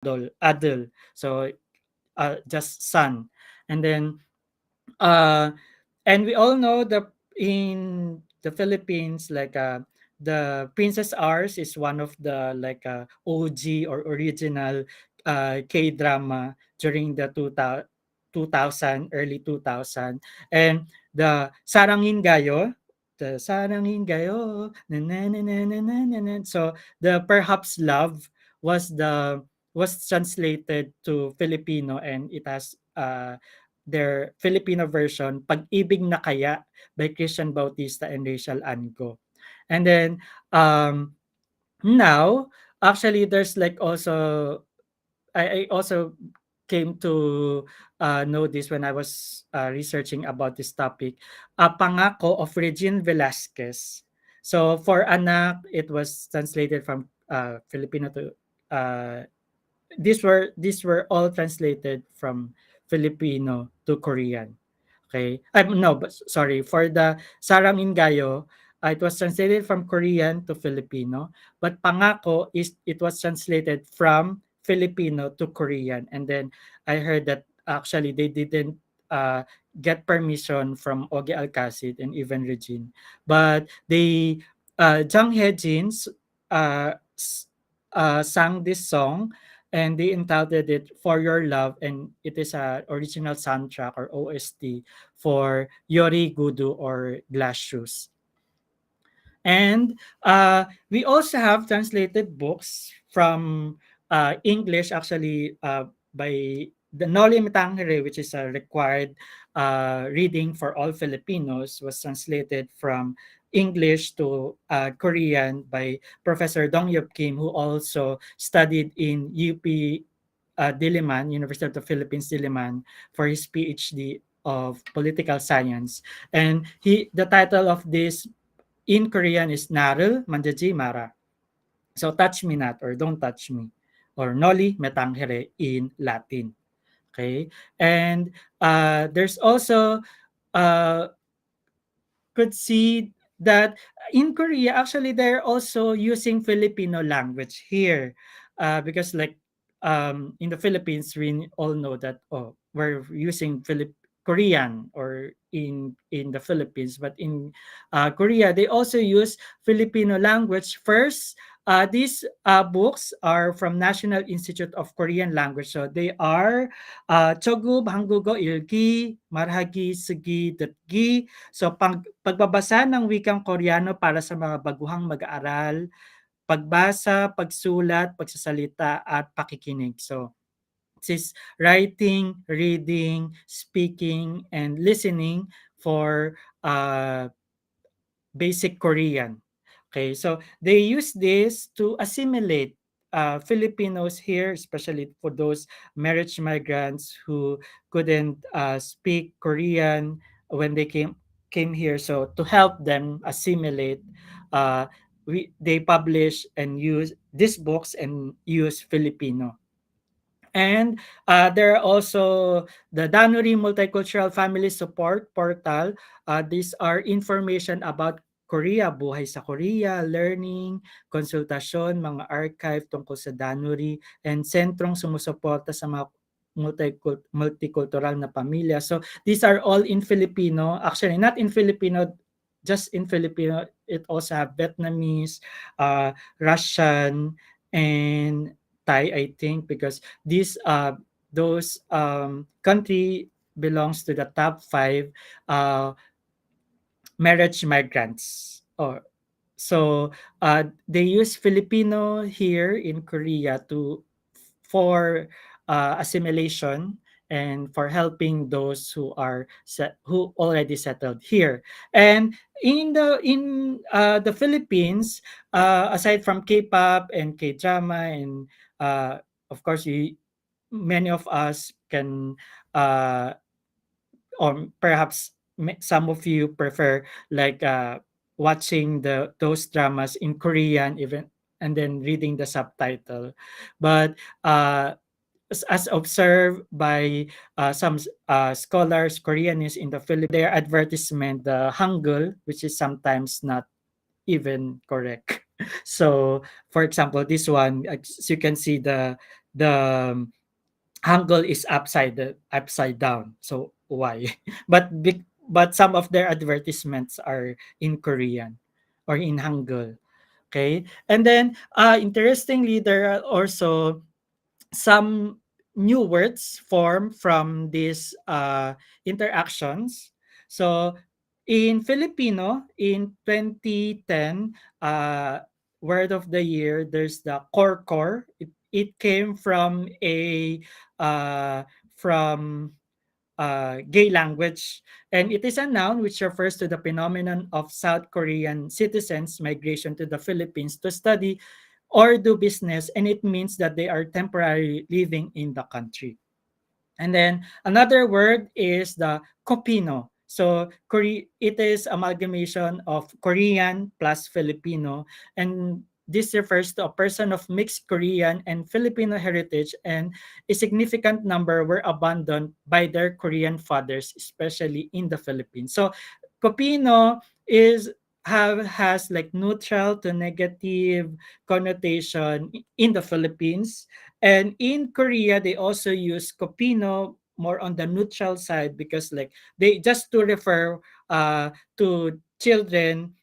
Adul. So just son. And then uh and we all know the in the Philippines, like the Princess Ours is one of the like OG or original K drama during the 2000 early 2000. And the Sarangin Gayo, the Sarangin Gayo na na na na na na na na. So the Perhaps Love was translated to Filipino, and it has their Filipino version, Pag-ibig na Kaya by Christian Bautista and Rachel Ango. And then now, actually there's like also I also came to know this when I was researching about this topic. Pangako of Regine Velasquez. So for Anak, it was translated from Filipino to uh, these were all translated from Filipino to Korean. Okay. No, but sorry. For the Sarang Ingayo, it was translated from Korean to Filipino, but Pangako is it was translated from Filipino to Korean. And then I heard that actually they didn't uh, get permission from Ogie Alcacid and even Regine, but they Jang Hye-jin sang this song, and they entitled it For Your Love, and it is a original soundtrack or OST for Yori Gudu or Glass Shoes. And we also have translated books from English, actually, by the Noli Me Tangere, which is a required reading for all Filipinos, was translated from English to Korean by Professor Dong Yup Kim, who also studied in UP Diliman, University of the Philippines, Diliman, for his PhD of political science. And the title of this in Korean is Naril Manjaji Mara. So touch me not or don't touch me, or Noli Metangere in Latin. Okay. And there's also uh, could see that in Korea, actually, they're also using Filipino language here, because like in the Philippines, we all know that we're using Korean or in the Philippines, but in Korea, they also use Filipino language first. These books are from National Institute of Korean Language, so they are Chogub Hanggugo Ilgi Marhagi Sugi Datgi. So pagbabasa ng wikang Koreano para sa mga baguhang mag-aaral, pagbasa, pagsulat, pagsasalita at pakikinig. So this is writing, reading, speaking, and listening for basic Korean. Okay, so they use this to assimilate Filipinos here, especially for those marriage migrants who couldn't speak Korean when they came here. So to help them assimilate, they publish and use these books and use Filipino. And there are also the Danuri Multicultural Family Support Portal. These are information about Korea, buhay sa Korea, learning, konsultasyon, mga archive tungkol sa Danuri, and sentrong sumusuporta sa mga multicultural na pamilya. So these are all in Filipino. Actually, not in Filipino, just in Filipino. It also have Vietnamese, Russian, and Thai, I think, because those country belongs to the top 5 uh, marriage migrants. Or so they use Filipino here in Korea to for assimilation and for helping those who already settled here. And in the Philippines, aside from K-pop and K-drama, and of course, many of us can or perhaps some of you prefer like watching those dramas in Korean, even, and then reading the subtitle. But as observed by some scholars, Koreanists in the Philippines, their advertisement, the Hangul, which is sometimes not even correct. So, for example, this one, as you can see, the Hangul is upside down. So why? But some of their advertisements are in Korean or in Hangul. Okay, and then interestingly, there are also some new words form from these interactions. So in Filipino, in 2010, word of the year, there's the core. It came from a uh, from gay language, and it is a noun which refers to the phenomenon of South Korean citizens' migration to the Philippines to study or do business, and it means that they are temporarily living in the country. And then another word is the Kopino. So it is amalgamation of Korean plus Filipino, and this refers to a person of mixed Korean and Filipino heritage, and a significant number were abandoned by their Korean fathers, especially in the Philippines. So Kopino is have has like neutral to negative connotation in the Philippines, and in Korea, they also use Kopino more on the neutral side, because like they just to refer to children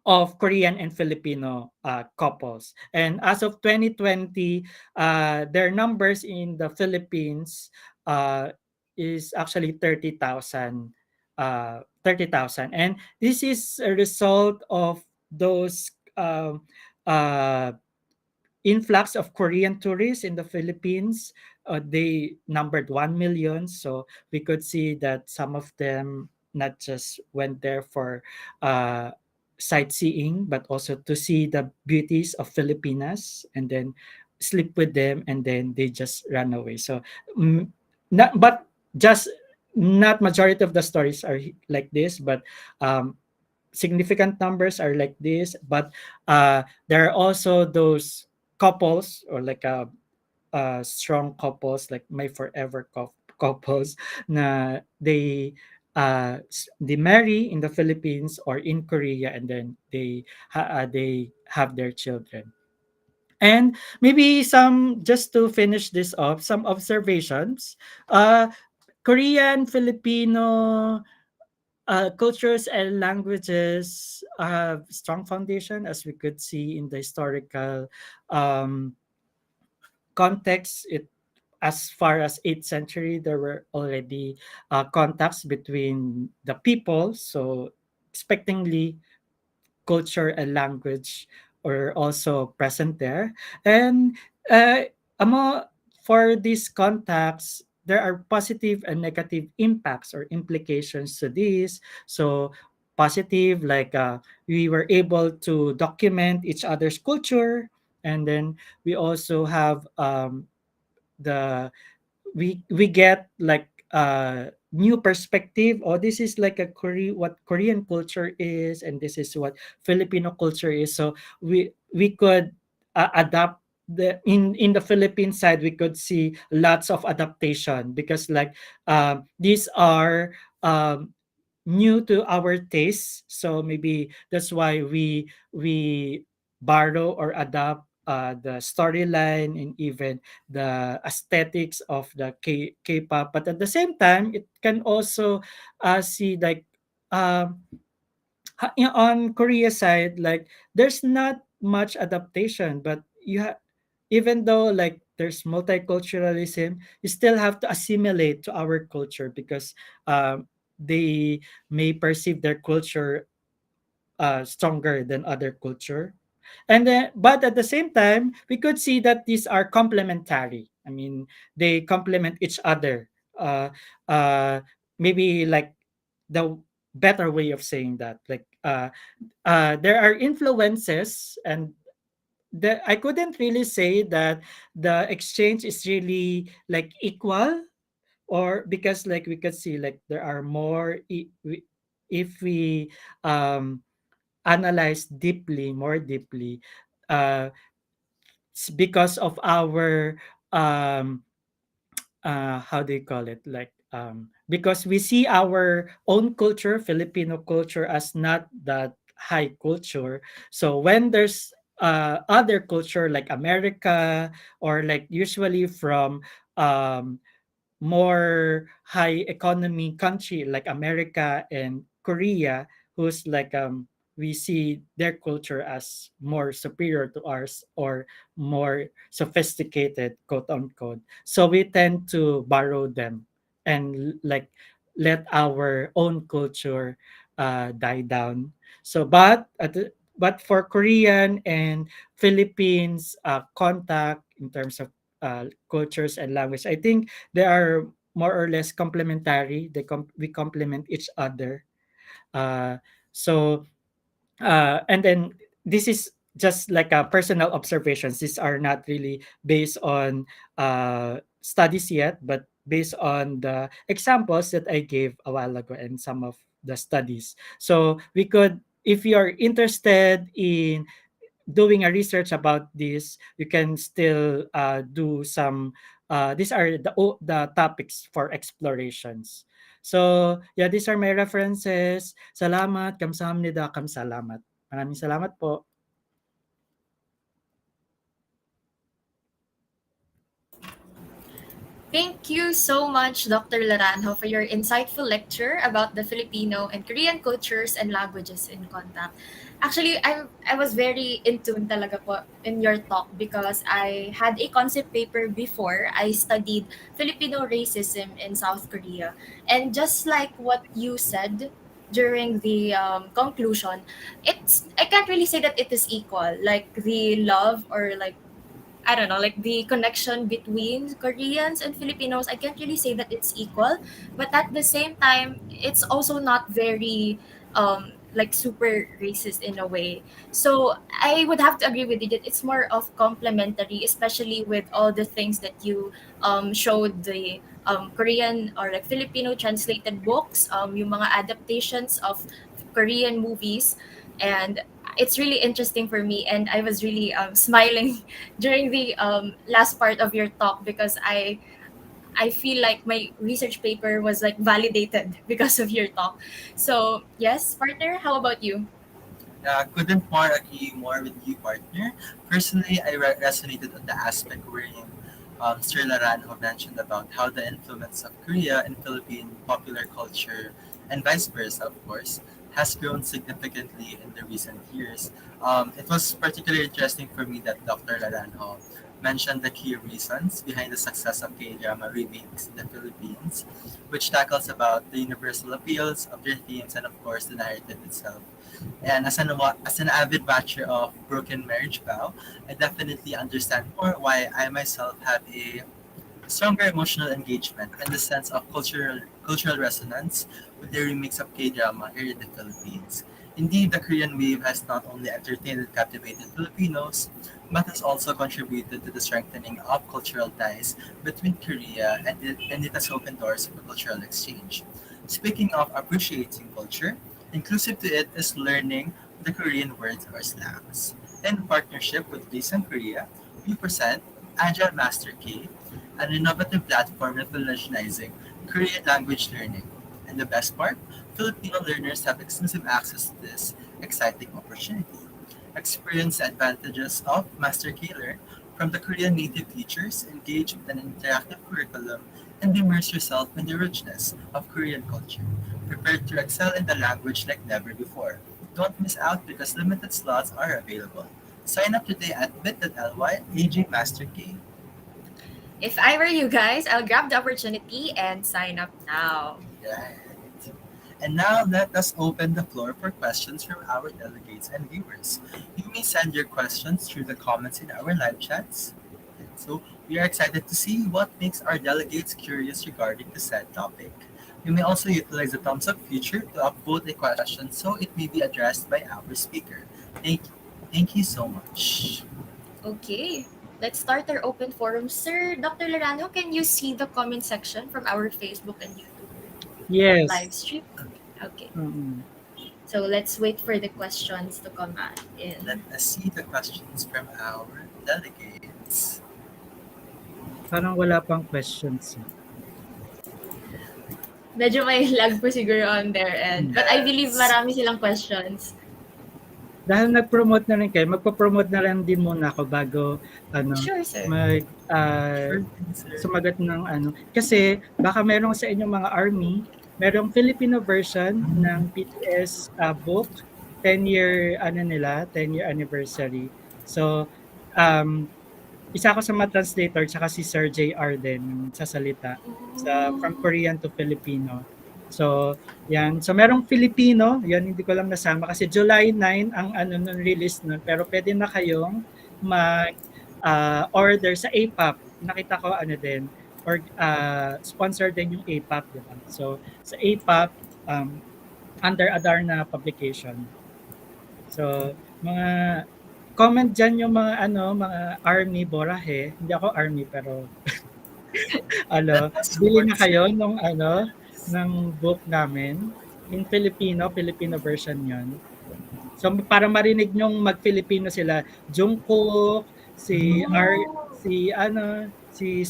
of Korean and Filipino couples. And as of 2020, their numbers in the Philippines is actually 30,000. 30,000. And this is a result of those influx of Korean tourists in the Philippines. They numbered 1 million. So we could see that some of them not just went there for uh, sightseeing, but also to see the beauties of Filipinas, and then sleep with them, and then they just ran away. So, mm, not, but just not majority of the stories are like this, but um, significant numbers are like this. But there are also those couples, or like strong couples, like my forever couples, na they marry in the Philippines or in Korea, and then they have their children. And maybe some, just to finish this off, some observations. Korean, Filipino cultures and languages have strong foundation, as we could see in the historical um, context. It as far as 8th century, there were already contacts between the people. So expectingly, culture and language are also present there. And uh, amo, for these contacts, there are positive and negative impacts or implications to this. So positive, like we were able to document each other's culture, and then we also have the we get like new perspective. Oh, this is like a what Korean culture is, and this is what Filipino culture is. So we could adapt the in the Philippine side. We could see lots of adaptation, because like these are new to our tastes. So maybe that's why we borrow or adapt the storyline and even the aesthetics of the K-pop. But at the same time, it can also see like um, on Korea side, like there's not much adaptation, but even though like there's multiculturalism, you still have to assimilate to our culture, because they may perceive their culture stronger than other culture. And then, but at the same time, we could see that these are complementary. I mean, they complement each other. Uh, maybe like the better way of saying that, like there are influences, and I couldn't really say that the exchange is really like equal, or because like we could see like there are more if we um analyze deeply, more deeply, uh, because of our um, how do you call it? Like because we see our own culture, Filipino culture, as not that high culture. So when there's other culture like America, or like usually from um, more high economy country like America and Korea, who's like we see their culture as more superior to ours or more sophisticated, quote unquote. So we tend to borrow them and like let our own culture die down. So but for Korean and Philippines contact in terms of cultures and language, I think they are more or less complementary. We complement each other. Uh, so and then this is just like a personal observations. These are not really based on studies yet, but based on the examples that I gave a while ago and some of the studies. So we could, if you're interested in doing a research about this, you can still do some. These are the topics for explorations. So yeah, these are my references. Salamat, kamsahamnida, kamsalamat. Maraming salamat po. Thank you so much, Dr. Laranjo, for your insightful lecture about the Filipino and Korean cultures and languages in contact. Actually, I was very in tune talaga po in your talk because I had a concept paper before. I studied Filipino racism in South Korea. And just like what you said during the conclusion, I can't really say that it is equal. Like the love or like I don't know, like the connection between Koreans and Filipinos, I can't really say that it's equal, but at the same time, it's also not very like super racist in a way. So I would have to agree with you that it's more of complementary, especially with all the things that you showed the Korean or like Filipino translated books, yung mga adaptations of Korean movies, and it's really interesting for me, and I was really smiling during the last part of your talk because I feel like my research paper was like validated because of your talk. So yes, partner, how about you? Couldn't more agree more with you, partner. Personally, I resonated on the aspect wherein Sir Laranjo mentioned about how the influence of Korea in Philippine popular culture, and vice versa, of course, has grown significantly in the recent years. It was particularly interesting for me that Dr. Laranjo mentioned the key reasons behind the success of K-drama remakes in the Philippines, which tackles about the universal appeals of their themes and, of course, the narrative itself. And as an avid watcher of Broken Marriage Vow, I definitely understand more why I myself have a stronger emotional engagement and the sense of cultural resonance with the remix of K-drama here in the Philippines. Indeed, the Korean wave has not only entertained and captivated Filipinos, but has also contributed to the strengthening of cultural ties between Korea and it has opened doors for cultural exchange. Speaking of appreciating culture, inclusive to it is learning the Korean words or slangs. In partnership with Listen Korea, we present Agile Master K, an innovative platform revolutionizing Korean language learning. And the best part, Filipino learners have exclusive access to this exciting opportunity. Experience the advantages of Master K Learn from the Korean native teachers, engage with an interactive curriculum, and immerse yourself in the richness of Korean culture. Prepare to excel in the language like never before. Don't miss out because limited slots are available. Sign up today at bit.ly AJMasterK. If I were you guys, I'll grab the opportunity and sign up now. Right. And now let us open the floor for questions from our delegates and viewers. You may send your questions through the comments in our live chats. So we are excited to see what makes our delegates curious regarding the said topic. You may also utilize the thumbs up feature to upvote a question so it may be addressed by our speaker. Thank you. Thank you so much. Okay, let's start our open forum. Sir Dr. Laranjo, can you see the comment section from our Facebook and YouTube live Yes. stream? Okay, Mm-mm. so let's wait for the questions to come Let in. us see the questions from our delegates. Parang wala pang questions. Medyo may lag po siguro on their end. But I believe Yes. marami silang questions. dahil nag-promote na rin kayo, magpo-promote na lang din muna ako bago ano, Sure, sir. mag Sure thing, sir. sumagot ng ano. Kasi baka merong sa inyong mga army, merong Filipino version Mm. ng PTS book, 10-year ano nila, 10-year anniversary. So, um, isa ako sa mga translator tsaka si Sir JR din yung sasalita sa from Oh. Korean to Filipino. So, yan. So, merong Filipino, yan hindi ko lang nasama kasi July 9 ang ano nun release nun pero pwede na kayong mag order sa APAP. Nakita ko ano din or sponsor din yung APAP, di ba? So, sa APAP under Adarna publication. So, mga comment diyan yung mga ano, mga army borahe. Hindi ako army pero Let ano, us bili support na sir. kayo nung ano, ng book namin in Filipino, Filipino version 'yon. So para marinig nyong mag-Filipino sila, Jungkook, si R, Oh. si ano, si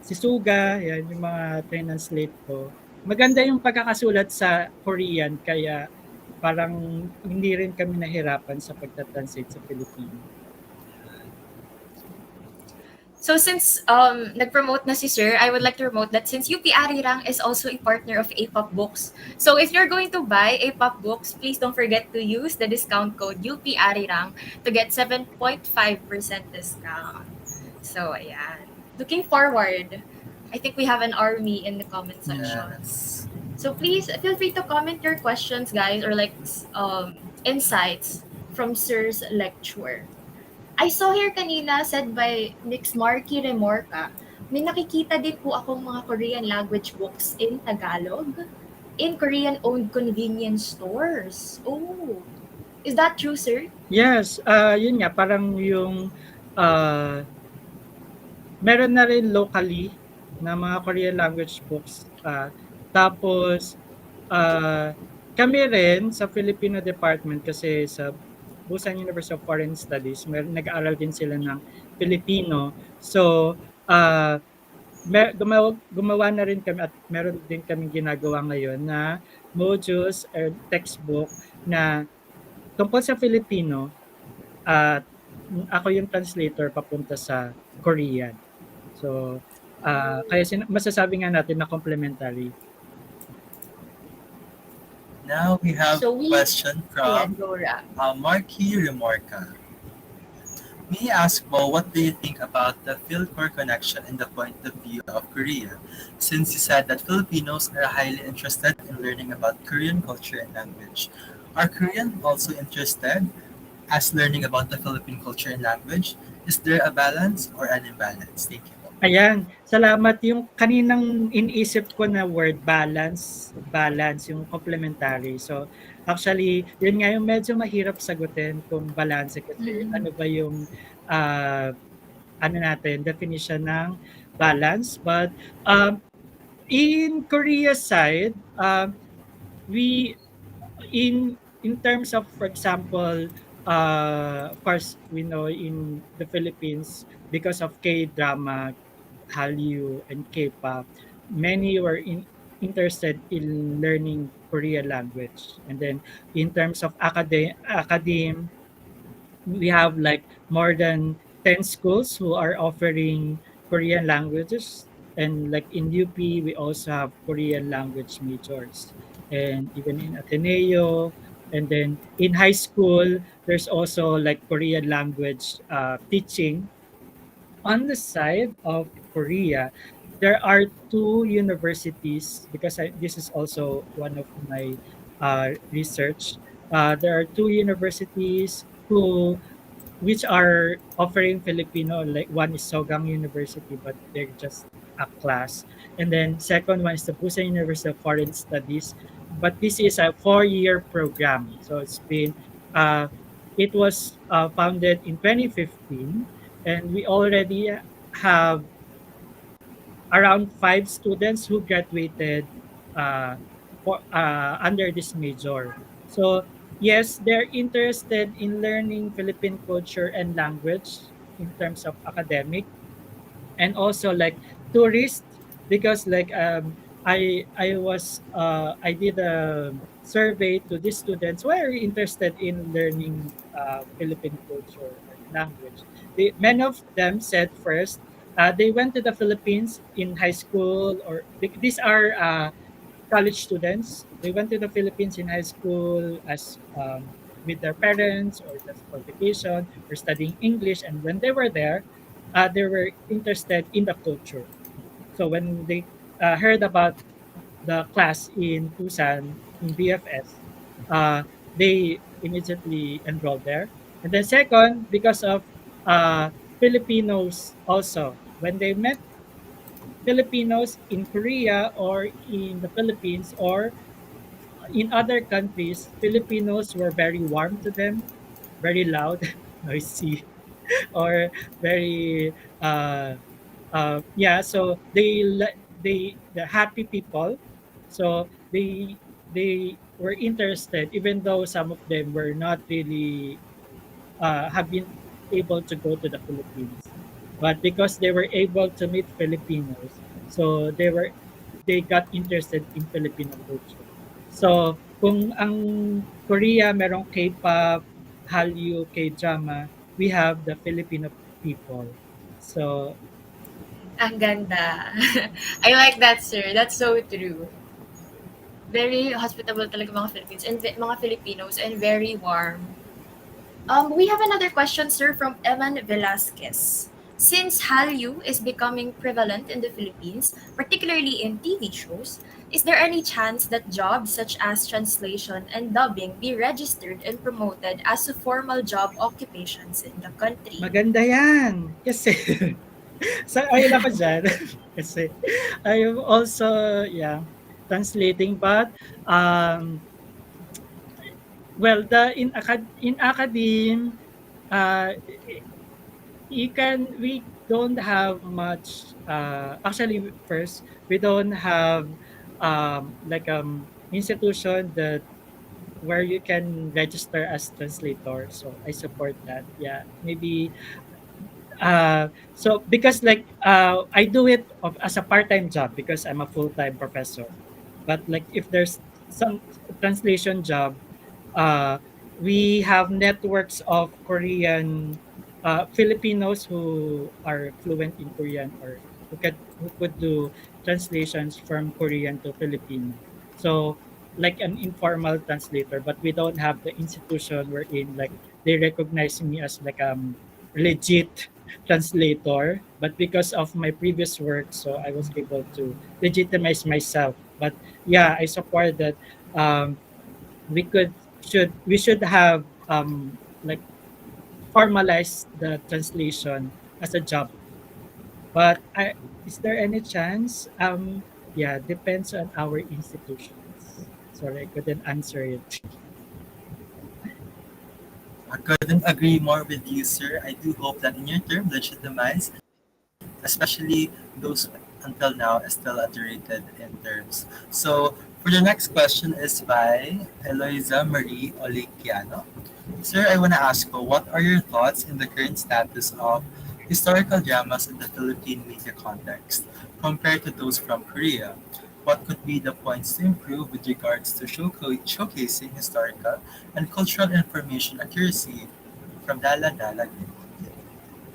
Suga, yan yung mga translate ko. Maganda yung pagkakasulat sa Korean kaya parang hindi rin kami nahirapan sa pagta-translate sa Filipino. So since nag-promote na si Sir, I would like to promote that since UP Arirang is also a partner of APOP Books. So if you're going to buy APOP Books, please don't forget to use the discount code UP Arirang to get 7.5% discount. So ayan. Looking forward. I think we have an army in the comment section. Yes. So please feel free to comment your questions, guys, or like insights from Sir's lecture. I saw here kanina said by Mix Marky Remorca, may nakikita din po akong mga Korean language books in Tagalog in Korean-owned convenience stores. Oh, is that true, sir? Yes, yun nga parang yung uh, meron na rin locally na mga Korean language books. Tapos uh, kami rin sa Filipino department kasi sa Busan University of Foreign Studies, nag-aaral din sila ng Filipino. So, gumawa na rin kami at meron din kami ginagawa ngayon na modules or textbook na tungkol sa Filipino at ako yung translator papunta sa Korean. So, kaya masasabi nga natin na complementary. Now we have So a we, question ayan, from Dora. Marky Remorca. May I ask Mo, what do you think about the Phil-Core connection in the point of view of Korea? Since you said that Filipinos are highly interested in learning about Korean culture and language, are Korean also interested as learning about the Philippine culture and language? Is there a balance or an imbalance? Thank you. Ayan, salamat. Yung kaninang iniisip ko na word balance yung complementary. So, actually, yun nga yung medyo mahirap sagutin kung balance kasi Mm. ano ba yung ano natin, definition ng balance. But in Korea side, we in terms of, for example, of course, we know in the Philippines because of K-drama, Hallyu, and K-pop, many were interested in learning Korean language. And then in terms of academe, we have like more than 10 schools who are offering Korean languages. And like in UP, we also have Korean language majors. And even in Ateneo, and then in high school, there's also like Korean language teaching. On the side of Korea, there are two universities because this is also one of my research. There are two universities which are offering Filipino. Like one is Sogang University, but they're just a class, and then second one is the Busan University of Foreign Studies, but this is a 4-year program. So it was founded in 2015, and we already have around 5 students who graduated under this major. So yes, they're interested in learning Philippine culture and language in terms of academic, and also like tourists, because like I did a survey to these students who are interested in learning Philippine culture or language. Many of them said first they went to the Philippines in high school, or these are college students. They went to the Philippines in high school as with their parents or just for vacation or studying English. And when they were there, they were interested in the culture. So when they heard about the class in Tucson in BFS, they immediately enrolled there. And then second, because of Filipinos also, when they met Filipinos in Korea or in the Philippines or in other countries, Filipinos were very warm to them, very loud, noisy, or very yeah. So the happy people. So they were interested, even though some of them were not really have been able to go to the Philippines. But because they were able to meet Filipinos, so they got interested in Filipino culture. So kung ang Korea merong K-pop, Hallyu, K-drama, we have the Filipino people. So Ang ganda. I like that, sir. That's so true. Very hospitable talaga mga Philippines and mga Filipinos and very warm. We have another question, sir, from Evan Velasquez. Since Hallyu is becoming prevalent in the Philippines, particularly in TV shows, is there any chance that jobs such as translation and dubbing be registered and promoted as formal job occupations in the country? maganda yan. Kasi ayun ako dyan. Kasi I'm also, yeah, translating. But well, in academe, uh, we don't have much. Actually, first we don't have like institution that where you can register as translator. So I support that. Yeah, maybe so because like I do it as a part-time job because I'm a full-time professor. But like if there's some translation job, uh, we have networks of Korean Filipinos who are fluent in Korean or who could do translations from Korean to Filipino. So like an informal translator, but we don't have the institution wherein like they recognize me as like legit translator. But because of my previous work, so I was able to legitimize myself. But yeah, I support that we should have like formalize the translation as a job. But is there any chance? Yeah, depends on our institutions. Sorry, I couldn't answer it. I couldn't agree more with you, sir. I do hope that in your term, legitimize, especially those until now are still underrated in terms. So for the next question is by Eloisa Marie Oliquiano. Sir, I want to ask you, what are your thoughts in the current status of historical dramas in the Philippine media context compared to those from Korea? What could be the points to improve with regards to showcasing historical and cultural information accuracy from Dala Dala?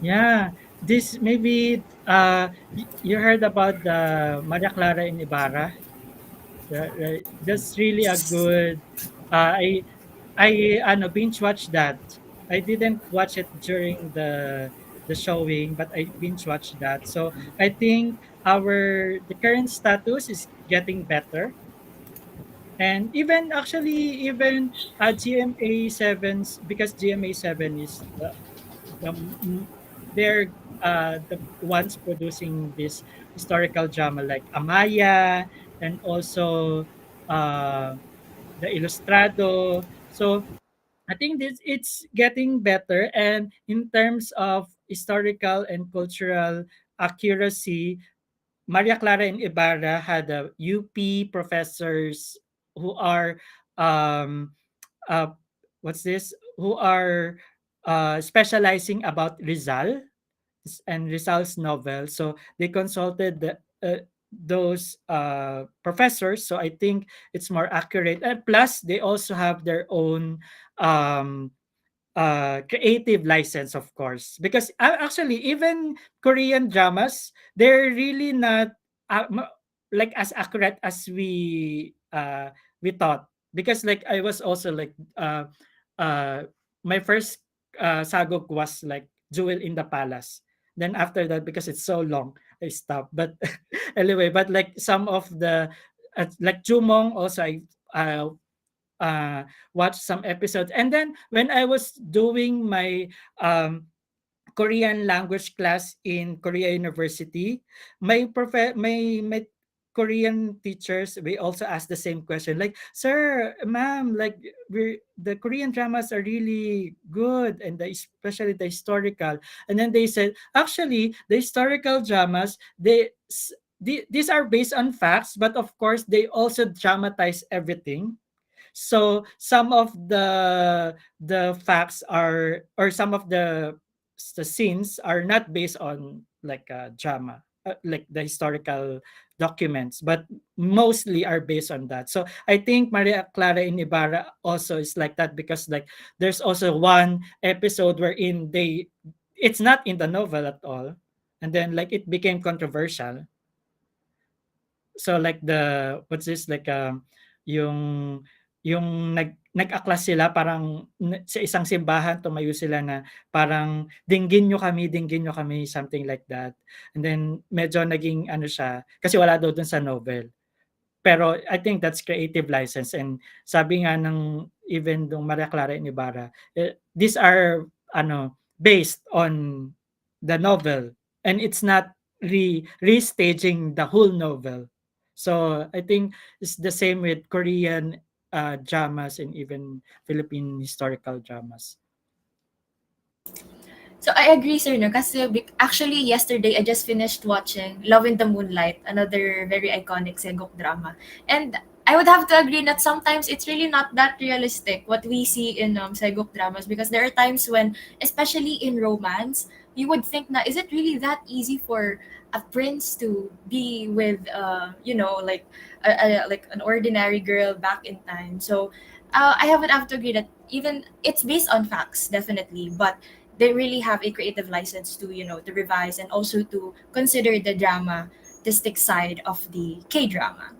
Yeah, this maybe you heard about the Maria Clara in Ibarra. Right. That's really a good. I binge watched that. I didn't watch it during the showing, but I binge watched that. So I think the current status is getting better, and even actually even GMA sevens, because GMA seven is the they're the ones producing this historical drama like Amaya, and also uh, the Ilustrado. So I think this it's getting better, and in terms of historical and cultural accuracy, Maria Clara and Ibarra had UP professors who are um, uh, what's this? Who are specializing about Rizal and Rizal's novel. So they consulted those professors. So I think it's more accurate. And plus, they also have their own um, creative license, of course, because actually even Korean dramas, they're really not like as accurate as we thought, because like I was also like uh my first sagok was like Jewel in the Palace. Then after that, because it's so long, I stopped. But anyway, but like some of the like Jumong also, I uh, uh, watch some episodes. And then when I was doing my Korean language class in Korea University, my Korean teachers, we also asked the same question, like, sir, ma'am, like the Korean dramas are really good, and especially the historical. And then they said, actually, the historical dramas, these are based on facts, but of course they also dramatize everything. So some of the facts are, or some of the scenes are not based on like a drama, like the historical documents, but mostly are based on that. So I think Maria Clara in Ibarra also is like that, because like there's also one episode wherein it's not in the novel at all, and then like it became controversial. So like what's this, like yung nag-aklas sila, parang sa isang simbahan tumayo sila na parang dinggin nyo kami, something like that. And then medyo naging ano siya, kasi wala daw dun sa novel. Pero I think that's creative license, and sabi nga ng even nung Maria Clara Ibarra, these are ano, based on the novel, and it's not restaging the whole novel. So I think it's the same with Korean dramas and even Philippine historical dramas. So I agree, sir, no? Kasi actually yesterday I just finished watching Love in the Moonlight, another very iconic Segok drama. And I would have to agree that sometimes it's really not that realistic what we see in Segok dramas, because there are times when, especially in romance, you would think na, is it really that easy for a prince to be with like like an ordinary girl back in time. So I would have to agree that even it's based on facts, definitely, but they really have a creative license to to revise and also to consider the dramatistic side of the K drama.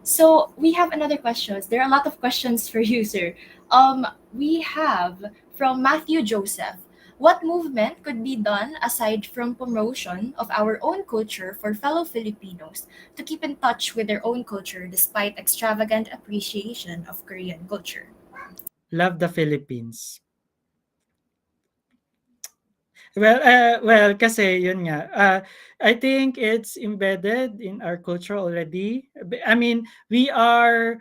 So we have another questions. There are a lot of questions for you, sir. We have from Matthew Joseph. What movement could be done aside from promotion of our own culture for fellow Filipinos to keep in touch with their own culture despite extravagant appreciation of Korean culture? Love the Philippines. Well, kasi yun nga, I think it's embedded in our culture already. I mean, uh,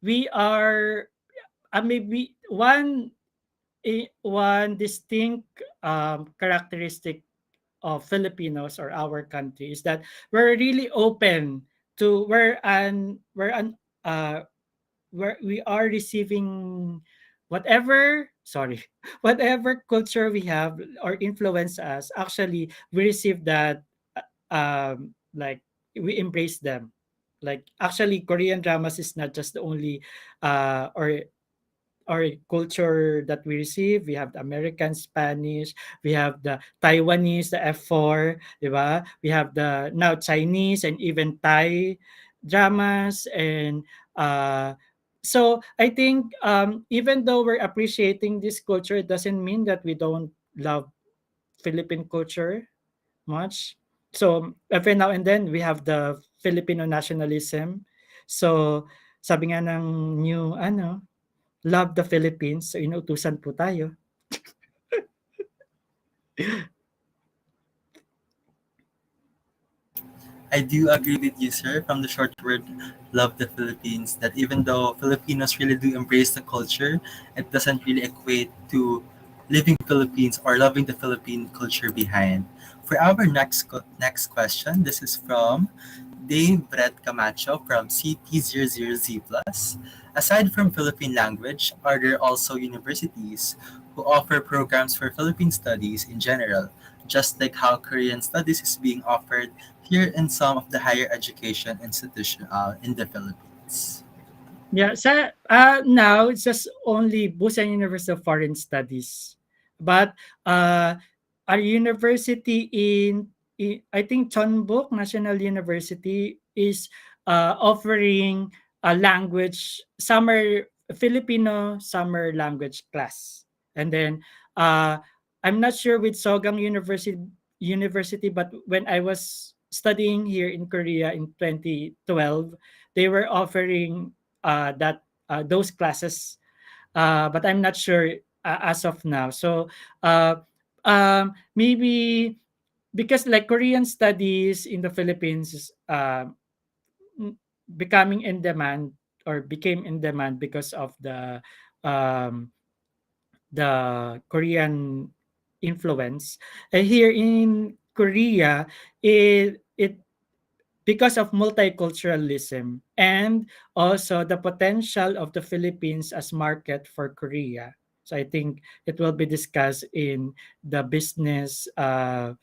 we are, maybe one distinct characteristic of Filipinos or our country is that we're really open to, uh, where we are receiving whatever, sorry, whatever culture we have or influence us. Actually, we receive that, like we embrace them. Like actually, Korean dramas is not just the only or culture that we receive. We have the American Spanish, we have the Taiwanese, the F4, di ba? We have the now Chinese and even Thai dramas. And so I think, even though we're appreciating this culture, it doesn't mean that we don't love Philippine culture much. So every now and then we have the Filipino nationalism. So sabi nga ng new Love the Philippines. So inuutusan po tayo. I do agree with you, sir, from the short word love the Philippines, that even though Filipinos really do embrace the culture, it doesn't really equate to living Philippines or loving the Philippine culture behind. For our next question, this is from Dave Brett Camacho from CT00Z Plus. Aside from Philippine language, are there also universities who offer programs for Philippine studies in general, just like how Korean studies is being offered here in some of the higher education institution in the Philippines? Yeah, now it's just only Busan University of Foreign Studies. But uh, our university in I think Chonbuk National University is offering a language summer Filipino summer language class. And then uh, I'm not sure with Sogang University, but when I was studying here in Korea in 2012, they were offering that those classes, but I'm not sure as of now. So maybe because like Korean studies in the Philippines is n- becoming in demand or became in demand because of um, the Korean influence. And here in Korea, it because of multiculturalism and also the potential of the Philippines as market for Korea. So I think it will be discussed in the business uh,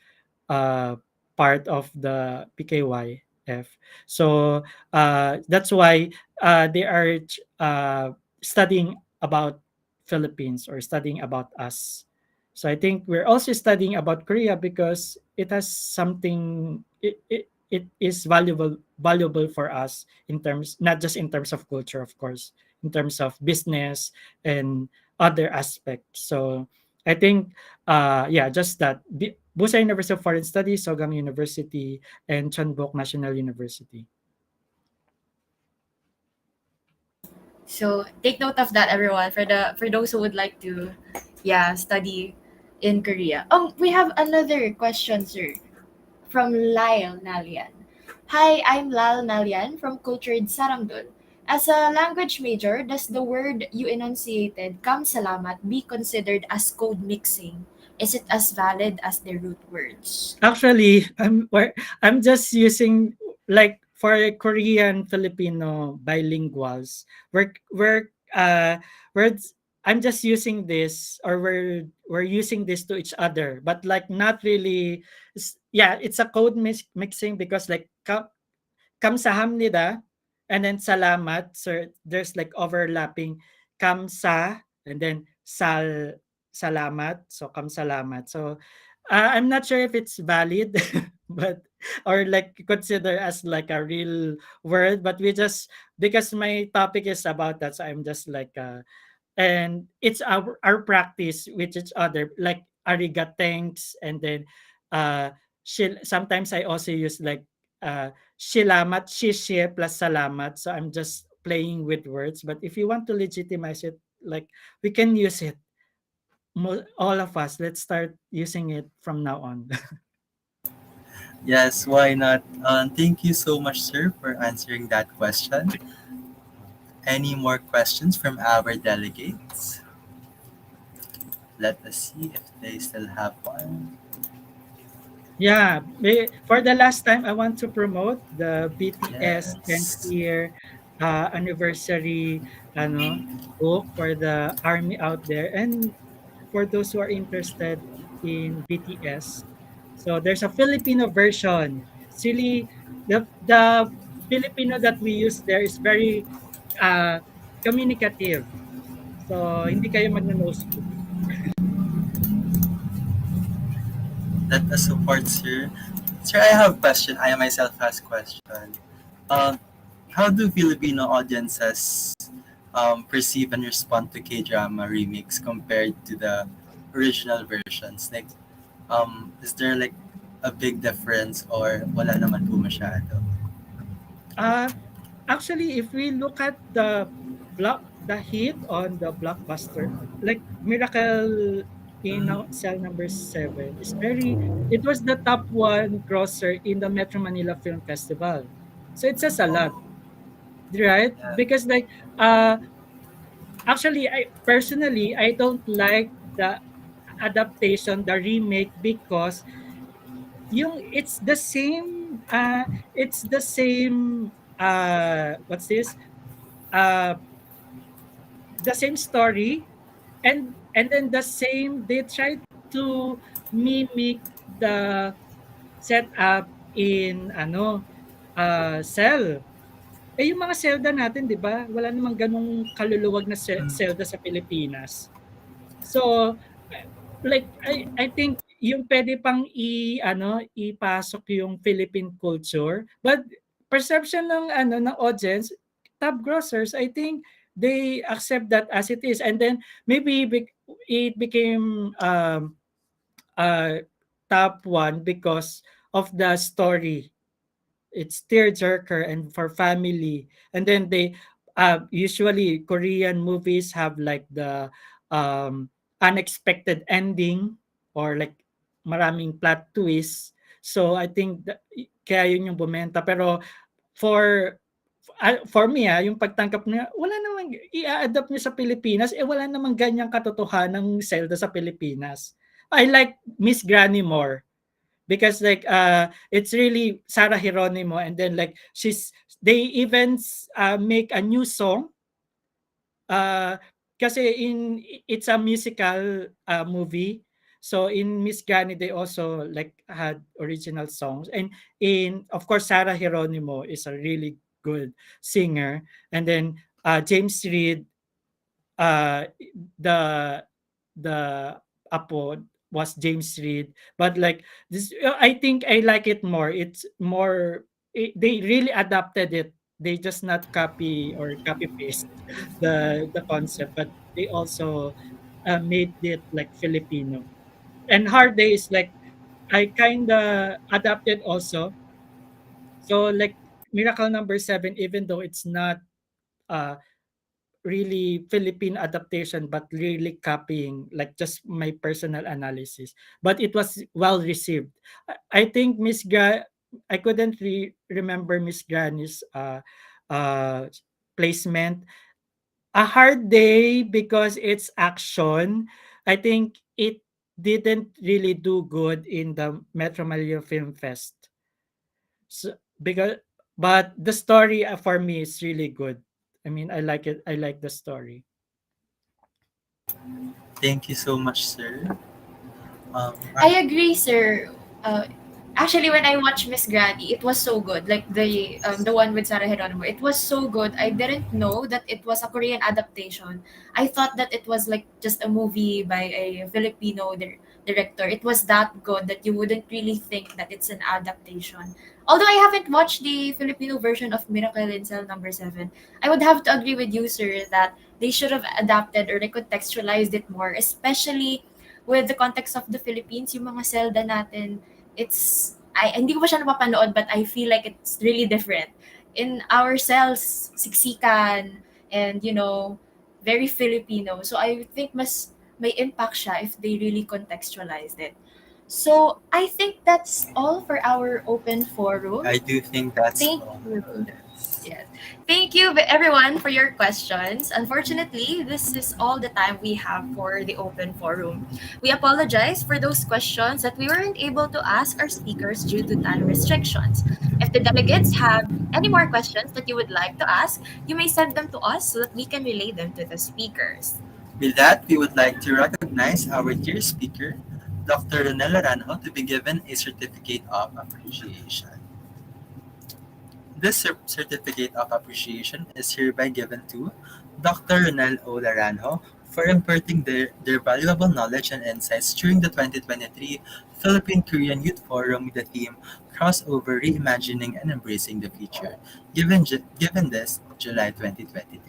part of the PKYF. So that's why they are studying about Philippines or studying about us. So I think we're also studying about Korea because it has something. It is valuable for us in terms not just in terms of culture, of course, in terms of business and other aspects. So I think yeah, just that. Busa University of Foreign Studies, Sogam University, and Chonbuk National University. So take note of that, everyone, for those who would like to, yeah, study in Korea. We have another question, sir, from Lyle Nalian. Hi, I'm Lal Nalian from Cultured Sarangdol. As a language major, does the word you enunciated, kam salamat, be considered as code mixing? Is it as valid as the root words? Actually, I'm just using like for Korean Filipino bilinguals. We're words. I'm just using this, or we're using this to each other, but like not really. Yeah, it's a code mixing because like kamsahamnida and then salamat. So there's like overlapping kamsa and then salamat. So kamsalamat. So I'm not sure if it's valid, but or like consider as like a real word. But we just because my topic is about that, so I'm just like and it's our practice with each other like ariga thanks and then sometimes I also use like shilamat shishe plus salamat, so I'm just playing with words, but if you want to legitimize it, like we can use it. All of us, let's start using it from now on. Yes, why not? Thank you so much, sir, for answering that question. Any more questions from our delegates? Let us see if they still have one. Yeah, for the last time, I want to promote the BTS 10th Yes. year anniversary ano, book for the army out there and for those who are interested in BTS. So there's a Filipino version. It's really the Filipino that we use there is very uh, communicative. So hindi kayo magno-nosebleed. Let us support, sir. Sir, I have a question. I myself has question. Um, how do Filipino audiences perceive and respond to K-drama remix compared to the original versions? Like, is there like a big difference or wala naman po masyado? Uh, Actually, if we look at the hit on the blockbuster, like Miracle in Cell Number 7 is very it was the top one grosser in the Metro Manila Film Festival. So it says a lot, Oh, right? yeah. Because like uh actually I personally I don't like the adaptation, the remake because it's the same what's this? Uh the same story and then the same they try to mimic the setup in ano, Cell. Eh, yung mga Zelda natin 'di ba, wala namang gano'ng kaluluwag na Mm. Zelda sa Pilipinas. So, like I think yung puwede pang i-ano, ipasok yung Philippine culture, but perception ng ano, ng audience, top grossers, I think they accept that as it is, and then maybe it became, uh, top one because of the story. It's tearjerker and for family. And then they usually Korean movies have like the um, unexpected ending or like maraming plot twists. So I think kaya yun yung bumenta. Pero for for me yung pagtangkap niya, wala namang i-adapt niya sa Pilipinas, eh wala namang ganyang katotohanan ng Zelda sa Pilipinas. I like Miss Granny more because like it's really Sarah Hieronimo, and then like they even make a new song uh kasi it's a musical movie. So in Miss Gani they also like had original songs, and in of course Sarah Hieronimo is a really good singer, and then James Reid, uh the the apo was James Reid, but like this I think I like it more. It's more they really adapted it. They just not copy or copy paste the concept, but they also made it like Filipino. And Hard Day is like I kind of adapted also. So like Miracle Number 7, even though it's not uh really Philippine adaptation, but really copying, like just my personal analysis. But it was well received. I think I couldn't remember Miss Granny's uh, placement. A Hard Day because it's action. I think it didn't really do good in the Metro Manila Film Fest. So, because but the story for me is really good. I mean, I like it. I like the story. Thank you so much, sir. I agree, sir. Uh, Actually, when I watched Miss Granny, it was so good. Like the one with Sarah Geronimo, it was so good. I didn't know that it was a Korean adaptation. I thought that it was like just a movie by a Filipino director. It was that good that you wouldn't really think that it's an adaptation. Although I haven't watched the Filipino version of Miracle in Cell Number 7, I would have to agree with you, sir, that they should have adapted or recontextualized it more, especially with the context of the Philippines, yung mga Zelda natin, hindi ko pa siya napapanood, but I feel like it's really different. In our cells, siksikan, and, very Filipino. So I think mas may impact siya if they really contextualized it. So I think that's all for our open forum. I do think that's Thank all. you. Yes. Thank you, everyone, for your questions. Unfortunately, this is all the time we have for the open forum. We apologize for those questions that we weren't able to ask our speakers due to time restrictions. If the delegates have any more questions that you would like to ask, you may send them to us so that we can relay them to the speakers. With that, we would like to recognize our dear speaker, Dr. Ronel Aranjo, to be given a certificate of appreciation. This certificate of appreciation is hereby given to Dr. Ronel O. Laranjo for imparting their valuable knowledge and insights during the 2023 Philippine-Korean Youth Forum with the theme Crossover, Reimagining and Embracing the Future, given this July 2023.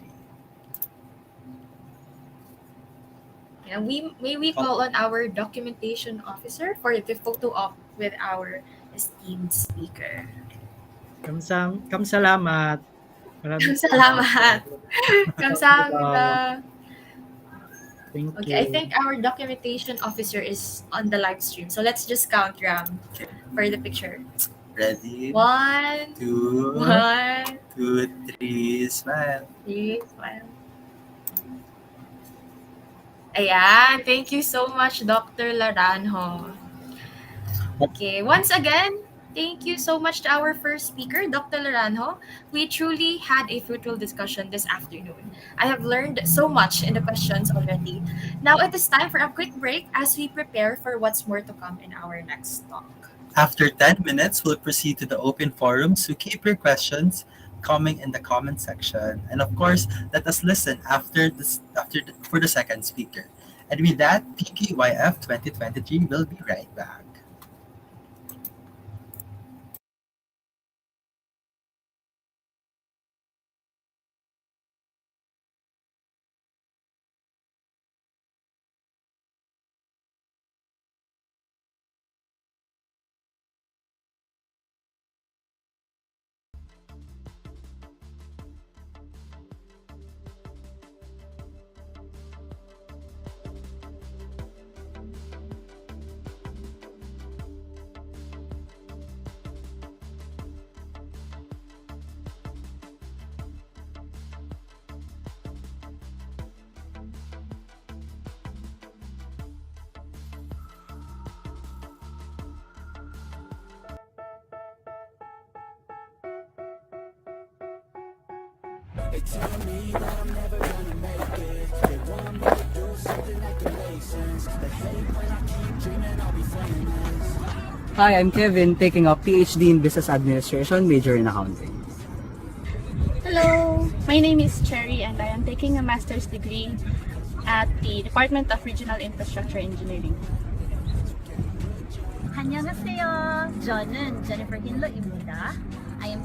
And we call on our documentation officer for the photo op with our esteemed speaker. Kamsalamat. Maraming Salamat. salamat. Kamsahamnida. Thank Okay, I you. think our documentation officer is on the live stream. So let's just count, Ram, Okay. for the picture. Ready? One, Two, one, two, three, smile. three, one. Ayan, thank you so much, Dr. Laranjo. Okay, once again, thank you so much to our first speaker, Dr. Laranjo. We truly had a fruitful discussion this afternoon. I have learned so much in the questions already. Now it is time for a quick break as we prepare for what's more to come in our next talk. After 10 minutes, we'll proceed to the open forum, so keep your questions coming in the comment section. And of course, let us listen for the second speaker. And with that, PKYF 2023 will be right back. Hi, I'm Kevin, taking a PhD in Business Administration, major in accounting. Hello, my name is Cherry and I am taking a master's degree at the Department of Regional Infrastructure Engineering. 안녕하세요. 저는 제니퍼 힐러입니다. I am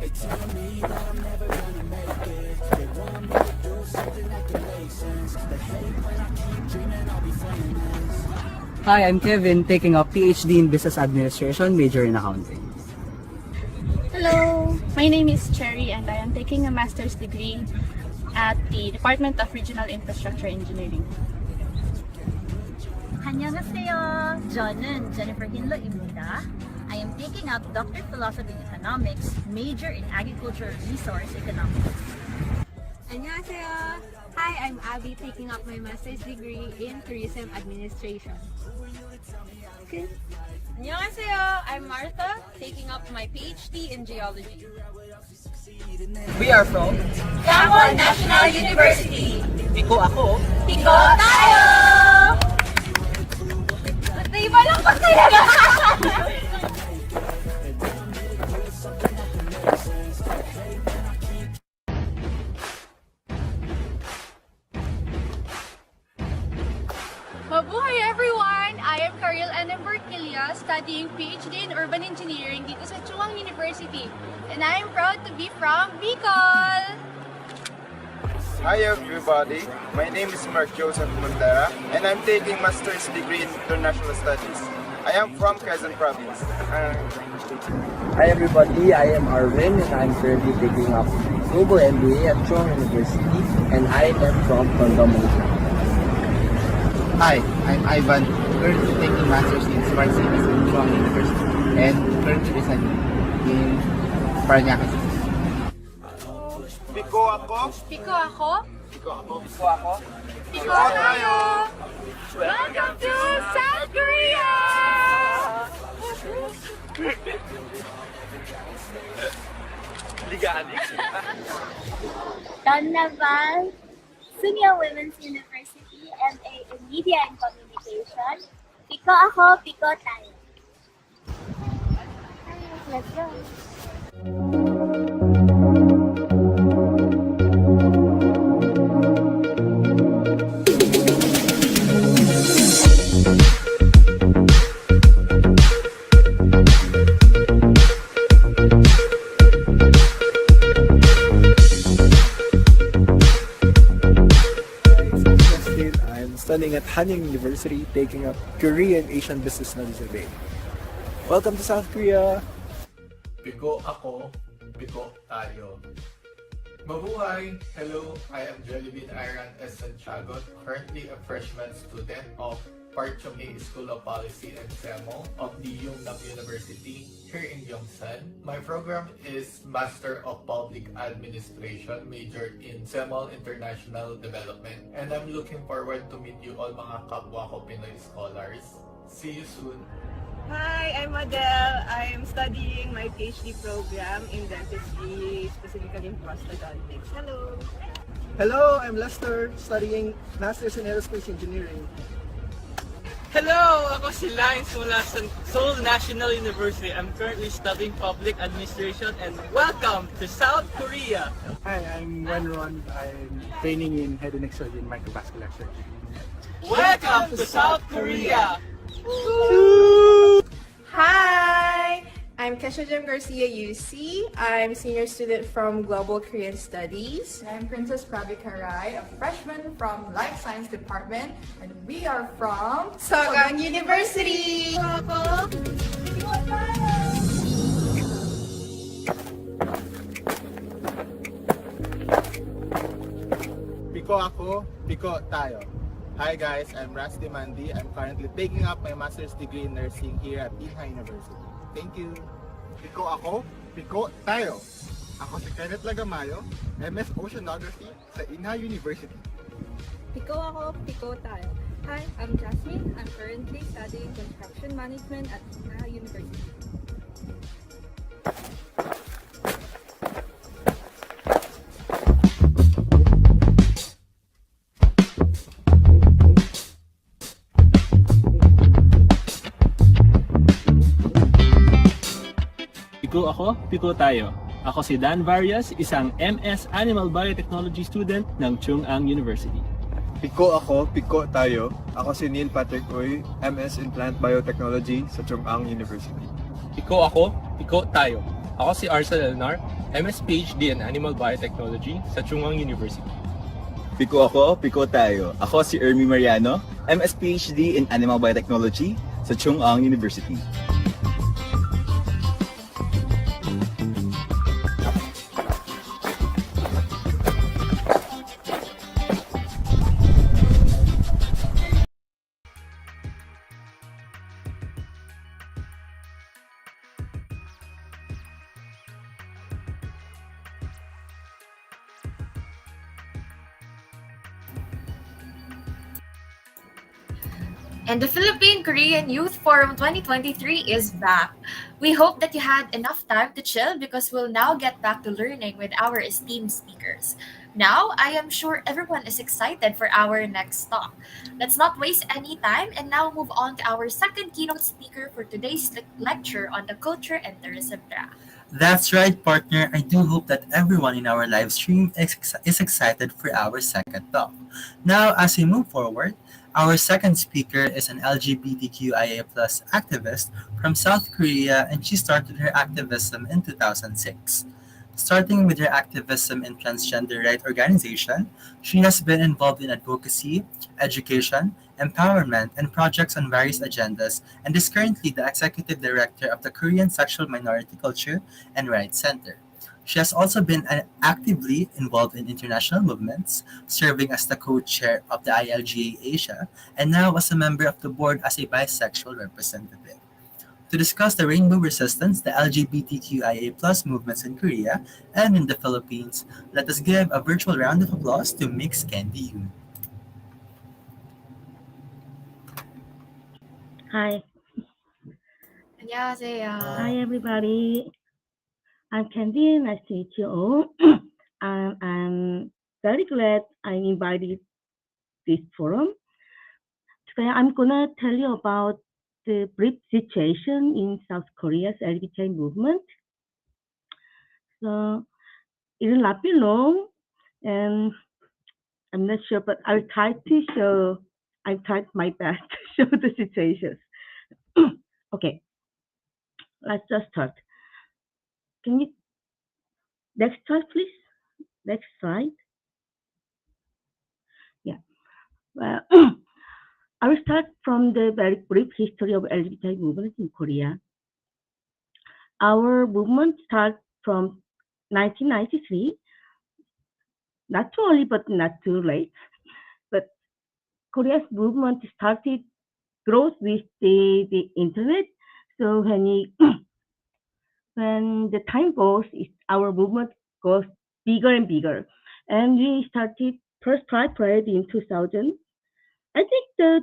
Hi, I'm Kevin, taking up PhD in Business Administration, major in accounting. Hello, my name is Cherry and I am taking a master's degree at the Department of Regional Infrastructure Engineering. 안녕하세요. 저는 Philippine-Korean. I am taking up Doctor of Philosophy in Economics, major in Agricultural Resource Economics. 안녕하세요. Hi, I'm Abby, taking up my master's degree in Tourism Administration. 안녕하세요. I'm Martha, taking up my PhD in Geology. We are from Camon National University. Piko ako. Piko tayo! Matibay lang pa talaga! Mabuhay everyone! I am Karil Annenberg-Kilya, studying PhD in Urban Engineering dito sa Chuang University. And I am proud to be from Bicol! Hi everybody, my name is Mark Joseph Montera and I'm taking Master's degree in International Studies. I am from Quezon Province. Hi everybody, I am Arvin and I'm currently taking up Global MBA at Chuang University and I am from Tondo, Malaysia. Hi, I'm Ivan, currently taking Masters in Smart Cities in Chuang University and currently residing in Paranaque. Piko ako. Piko ako. Piko ako. Piko ako. Piko tayo! Welcome to South Korea! Naval, Senior Women's University, MA in Media and Communication. Piko ako, piko tayo. Let's go. Studying at Hanyang University, taking up Korean Asian Business Studies a day. Welcome to South Korea! Piko ako, piko tayo. Mabuhay! Hello, I am Jollibee Iran S. Santiago, currently a freshman student of Part A School of Policy and SEMO of the Yongnam University here in Yongsan. My program is Master of Public Administration, majored in SEMO International Development. And I'm looking forward to meet you all mga kapwa ko Pinoy scholars. See you soon! Hi, I'm Adele. I'm studying my PhD program in dentistry, specifically in prosthodontics. Hello! Hello, I'm Lester, studying Masters in Aerospace Engineering. Hello! Ako si Lines mula sa Seoul National University. I'm currently studying Public Administration and welcome to South Korea! Hi, I'm Wenron. I'm training in Head and Neck Surgery and Microvascular Surgery. Welcome to South Korea! Hi! I'm Kesha Jem Garcia UC. I'm senior student from Global Korean Studies. I'm Princess Pravika Rai, a freshman from Life Science Department, and we are from Sogang University! Piko ako, piko tayo. Hi guys, I'm Rusty Mandi. I'm currently taking up my Master's degree in Nursing here at Inha University. Thank you. Piko ako, piko tayo. Ako si Kenneth Lagamayo, MS Oceanography sa Inha University. Piko ako, piko tayo. Hi, I'm Jasmine. I'm currently studying Construction Management at Inha University. Piko ako, piko tayo. Ako si Dan Varias, isang MS Animal Biotechnology student ng Chung-Ang University. Piko ako, piko tayo. Ako si Neil Patrick Uy, MS in Plant Biotechnology sa Chung-Ang University. Piko ako, piko tayo. Ako si Arcel Elnar, MS PhD in Animal Biotechnology sa Chungang University. Piko ako, piko tayo. Ako si Ermi Mariano, MS PhD in Animal Biotechnology sa Chung-Ang University. And the Philippine-Korean Youth Forum 2023 is back. We hope that you had enough time to chill because we'll now get back to learning with our esteemed speakers. Now, I am sure everyone is excited for our next talk. Let's not waste any time and now move on to our second keynote speaker for today's lecture on the culture and tourism track. That's right, partner. I do hope that everyone in our live stream is excited for our second talk. Now, as we move forward, our second speaker is an LGBTQIA plus activist from South Korea, and she started her activism in 2006. Starting with her activism in transgender rights organization, she has been involved in advocacy, education, empowerment, and projects on various agendas, and is currently the executive director of the Korean Sexual Minority Culture and Rights Center. She has also been actively involved in international movements, serving as the co-chair of the ILGA Asia, and now as a member of the board as a bisexual representative. To discuss the rainbow resistance, the LGBTQIA plus movements in Korea and in the Philippines, let us give a virtual round of applause to Mix Candy Yoon. Hi. 안녕하세요. Hi, everybody. I'm Candy. Nice to meet you all. I'm very glad I'm invited this forum. Today, I'm gonna tell you about the brief situation in South Korea's LGBTI movement. So it will not be long, and I'm not sure, but I'll try to show. I've tried my best to show the situations. Okay, let's just start. Can you next slide, please? Next slide. Yeah. Well, I will start from the very brief history of LGBTI movement in Korea. Our movement started from 1993, not too early, but not too late. But Korea's movement started growth with the internet. So when the time goes, our movement goes bigger and bigger. And we started first Pride Parade in 2000. I think the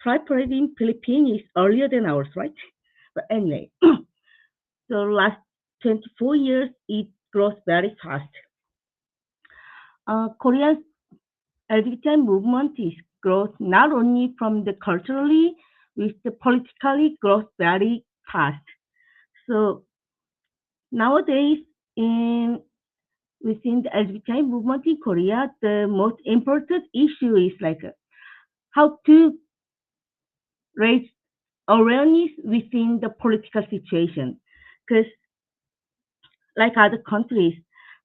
Pride Parade in Philippines is earlier than ours, right? But anyway, so last 24 years, it grows very fast. Korea's LGBTI movement is growth not only from the culturally, with the politically grows very fast. So nowadays, within the LGBTI movement in Korea, the most important issue is like how to raise awareness within the political situation. Because like other countries,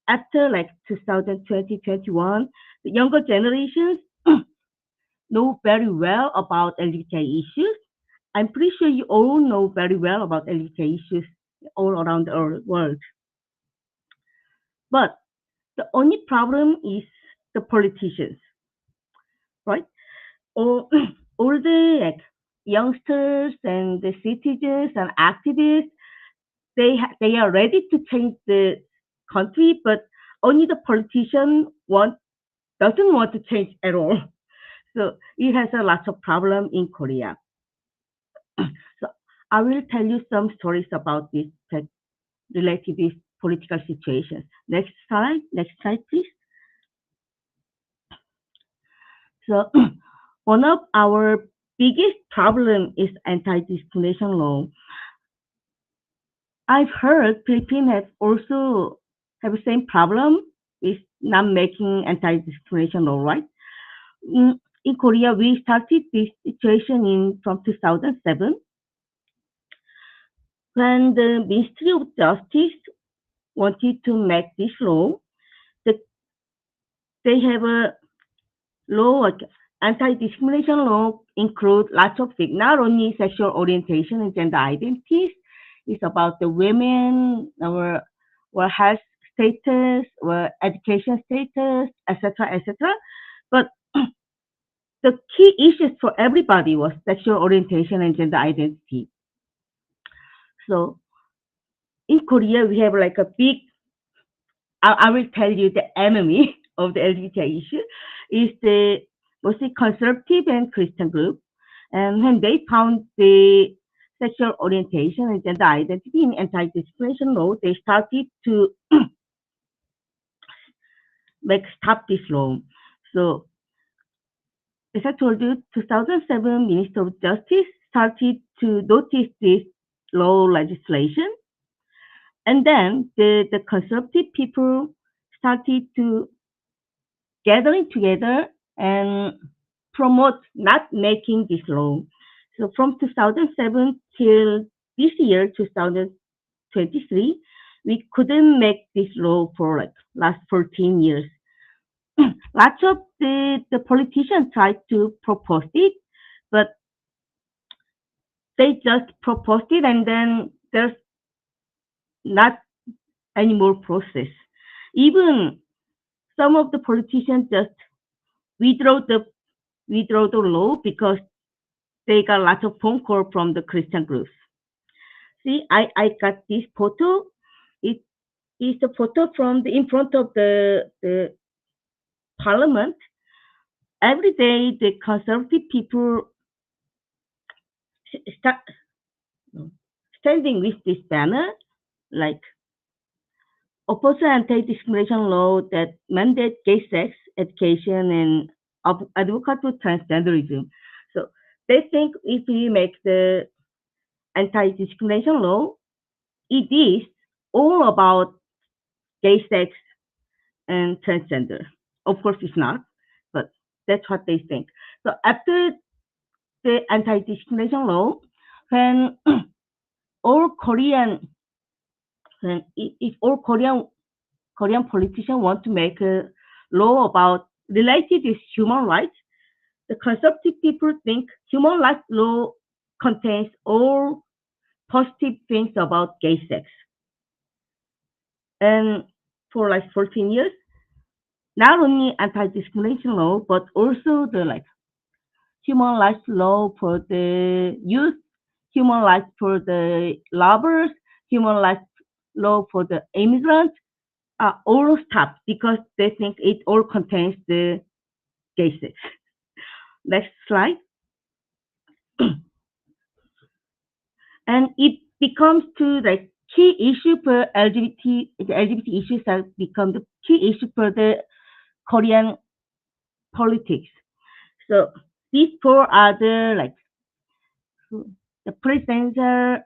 after like 2020, 21, the younger generations know very well about LGBTI issues. I'm pretty sure you all know very well about LGBTI issues all around the world. But the only problem is the politicians, right? All, all the like, youngsters and the citizens and activists, they are ready to change the country, but only the politician doesn't want to change at all. So it has a lot of problem in Korea. So I will tell you some stories about this that related to this political situations. Next slide, please. So one of our biggest problem is anti-discrimination law. I've heard Philippines also have the same problem with not making anti-discrimination law, right? In Korea, we started this situation from 2007 when the Ministry of Justice wanted to make this law, that they have a law, like anti-discrimination law, include lots of things, not only sexual orientation and gender identities. It's about the women, our health status, our education status, etc., etc. But the key issues for everybody was sexual orientation and gender identity. So in Korea, we have like a big, I will tell you the enemy of the LGBTI issue is the mostly conservative and Christian group. And when they found the sexual orientation and gender identity in anti-discrimination law, they started to like stop this law. So as I told you, 2007 Minister of Justice started to notice this law legislation, and then the conservative people started to gathering together and promote not making this law. So from 2007 till this year, 2023, we couldn't make this law for like last 14 years. Lots of the politicians tried to propose it, but they just proposed it and then there's not any more process. Even some of the politicians just withdraw the law because they got lots of phone call from the Christian groups. See, I got this photo. It is the photo from in front of the parliament. Every day, the conservative people start standing with this banner, like oppose anti-discrimination law that mandate gay sex education and advocate for transgenderism. So they think if we make the anti-discrimination law, it is all about gay sex and transgender. Of course, it's not, but that's what they think. So after the anti-discrimination law, when all Korean, when if all Korean politicians want to make a law about related with human rights, the conservative people think human rights law contains all positive things about gay sex. And for like 14 years, not only anti-discrimination law, but also the like human rights law for the youth, human rights for the laborers, human rights law for the immigrants are all stopped because they think it all contains the gay sex. Next slide. And it becomes to the key issue for LGBT, the LGBT issues have become the key issue for the Korean politics. So these four are the like the presidential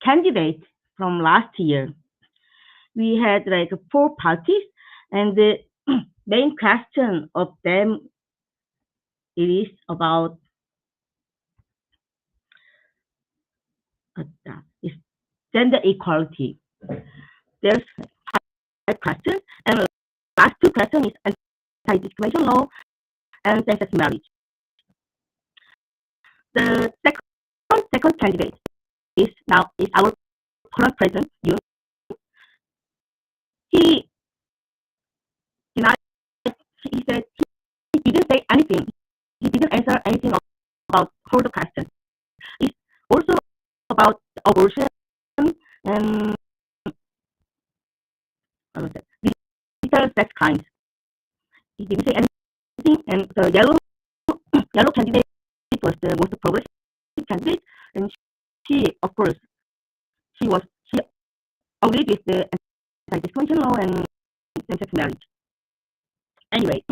candidates from last year. We had like four parties, and the main question of them it is about is gender equality. There's five questions, and the last two questions is anti-discrimination law and same-sex marriage. The second candidate is our current president, Yoon. He denied. He said he didn't say anything. He didn't answer anything about all the questions. It's also about abortion and digital sex crimes. He didn't say anything, and the yellow candidate was the most progressive candidate, and she, of course, she agreed with the anti-discrimination law and same-sex marriage. Anyway,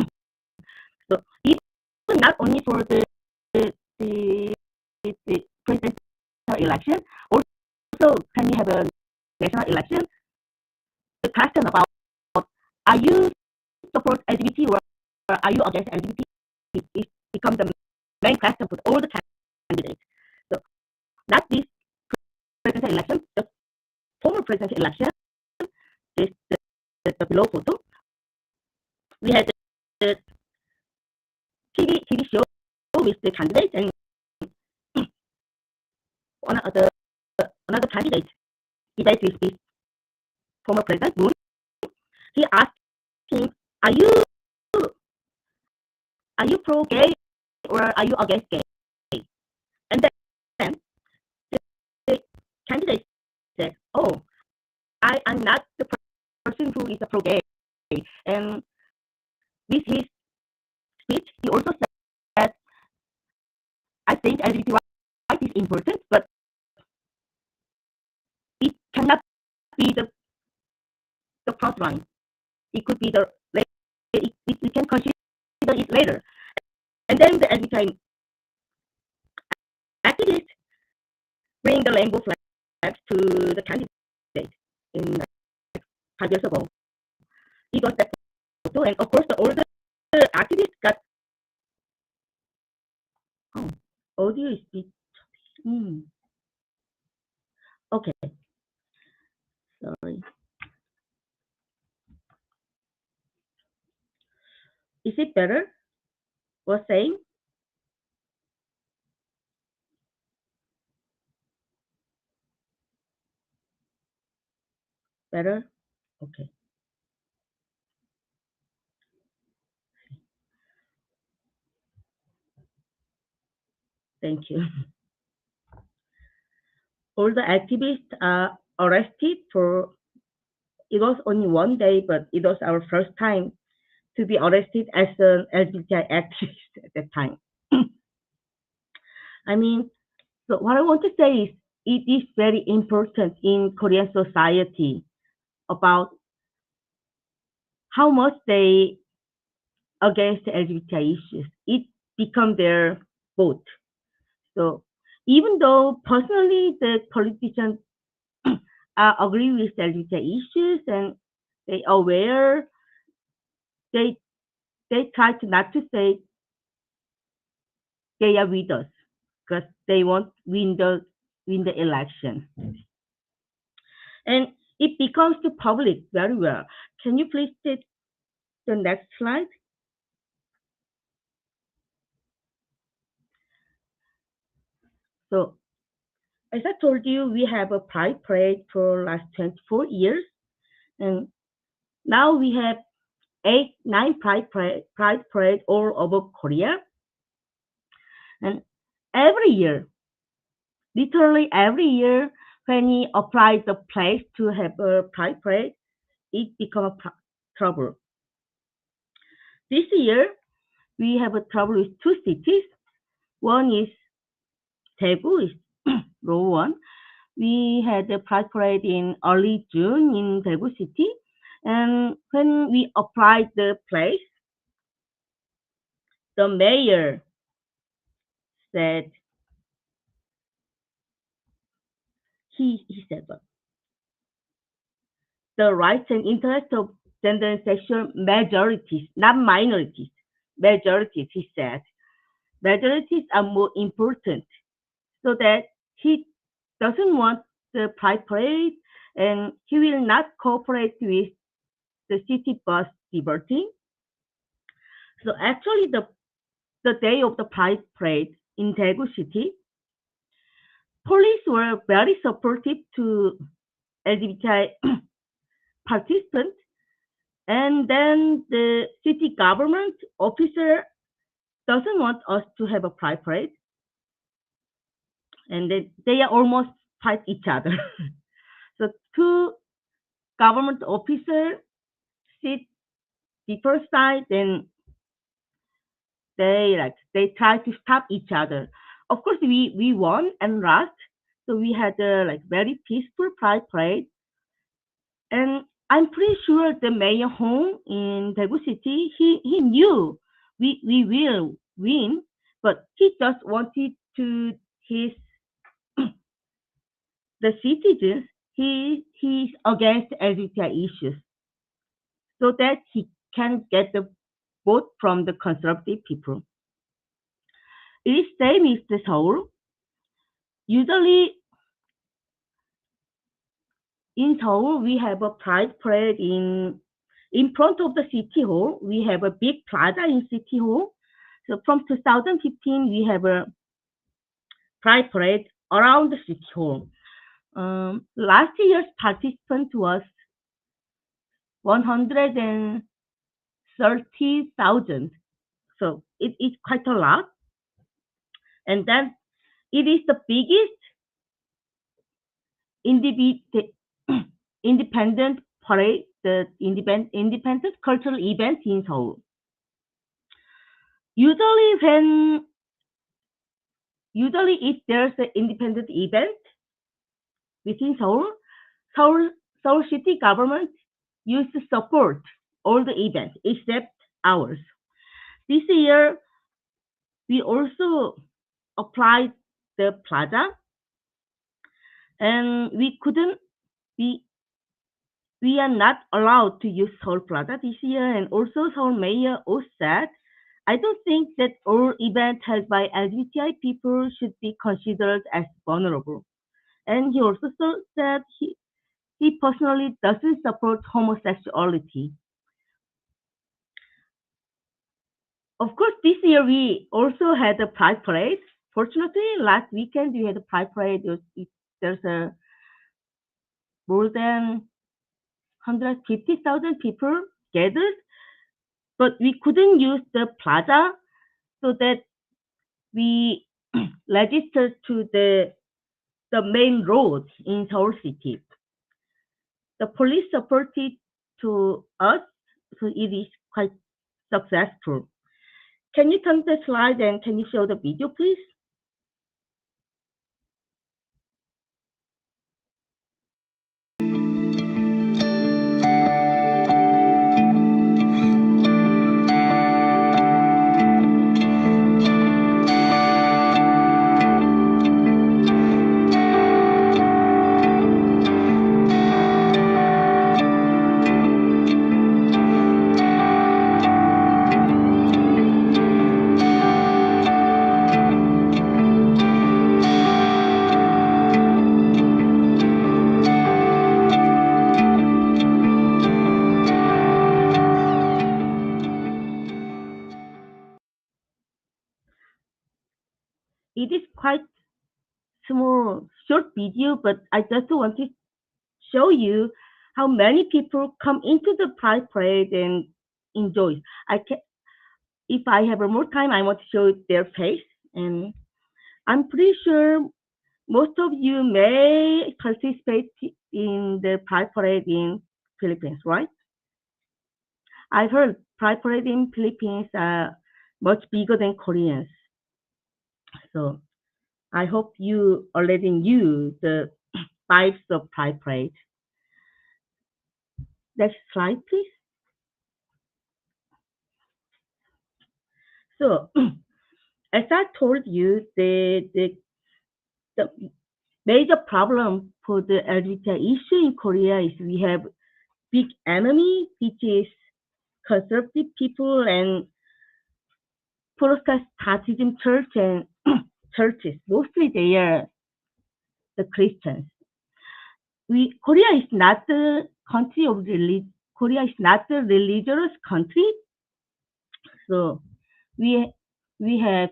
so even not only for the presidential election, also can we have a national election? The question about are you support LGBT or are you against LGBT? It becomes the main question for all the candidates. So not this presidential election, just former presidential election, this the below photo, we had the TV show with the candidates and another candidate debate with this former president Moon. He asked him, "Are you pro gay or are you against gay?" And then the candidate said, "Oh, I'm not the person who is a pro gay." And with his speech, he also said, "I think LGBT rights is important, but it cannot be the front line. It could be we can consider it later." And then the LGBT activists bring the rainbow flags to the candidate in 5 years ago. He got that photo, and of course, all the activists got. Oh, audio is bit. Okay, sorry. Is it better? Was saying better? Okay, thank you. All the activists are arrested for. It was only one day, but it was our first time to be arrested as an LGBTI activist at that time. I mean, so what I want to say is it is very important in Korean society about how much they against the LGBTI issues. It become their vote. So even though personally the politicians agree with the LGBTI issues and they aware, they try to not to say they are with us because they want win the election. And it becomes to public very well. Can you please take the next slide? So as I told you, we have a pride parade for last 24 years, and now we have 9 pride parade all over Korea. And every year, literally every year, when we apply the place to have a pride parade, it becomes trouble. This year, we have a trouble with 2 cities. One is Daegu, is row 1. We had a pride parade in early June in Daegu City. And when we applied the place, the mayor said, he said, the rights and interests of gender and sexual majorities, not minorities, majorities, he said. Majorities are more important, so that he doesn't want the pride parade and he will not cooperate with the city bus diverting. So actually the day of the pride parade in Daegu City, police were very supportive to LGBTI participants, and then the city government officer doesn't want us to have a pride parade, and they are almost fight each other. So 2 government officers sit different side, and they try to stop each other. Of course, we won and lost, so we had a very peaceful pride parade, and I'm pretty sure the mayor home in Daegu City, he knew we will win, but he just wanted to his the citizens. He's against LGBTI issues, so that he can get the vote from the conservative people. It is same as the Seoul. Usually, in Seoul, we have a pride parade in front of the city hall. We have a big plaza in city hall. So from 2015, we have a pride parade around the city hall. Last year's participant was 130,000. So it is quite a lot. And then it is the biggest independent parade, the independent cultural event in Seoul. Usually when usually if there's an independent event within Seoul, Seoul, Seoul city government used to support all the events except ours. This year, we also applied the plaza, and we we are not allowed to use Seoul Plaza this year. And also, Seoul Mayor also said, I don't think that all events held by LGBTI people should be considered as vulnerable. And he also said he personally doesn't support homosexuality. Of course, this year we also had a pride parade. Fortunately, last weekend we had a pride parade. There's a more than 150,000 people gathered, but we couldn't use the plaza so that we registered to the main road in Seoul City. The police supported to us, so it is quite successful. Can you turn the slide and can you show the video, please? It is quite small, short video, but I just want to show you how many people come into the Pride Parade and enjoy. I can, if I have more time, I want to show their face, and I'm pretty sure most of you may participate in the Pride Parade in Philippines, right? I've heard Pride Parade in Philippines are much bigger than Koreans. So I hope you already knew the vibes of Pride Parade. Next slide, please. So, as I told you, the major problem for the LGBT issue in Korea is we have big enemy, which is conservative people and Protestantism church and churches. Mostly they are the Christians. Korea is not the country of religion. Korea is not the religious country. So we have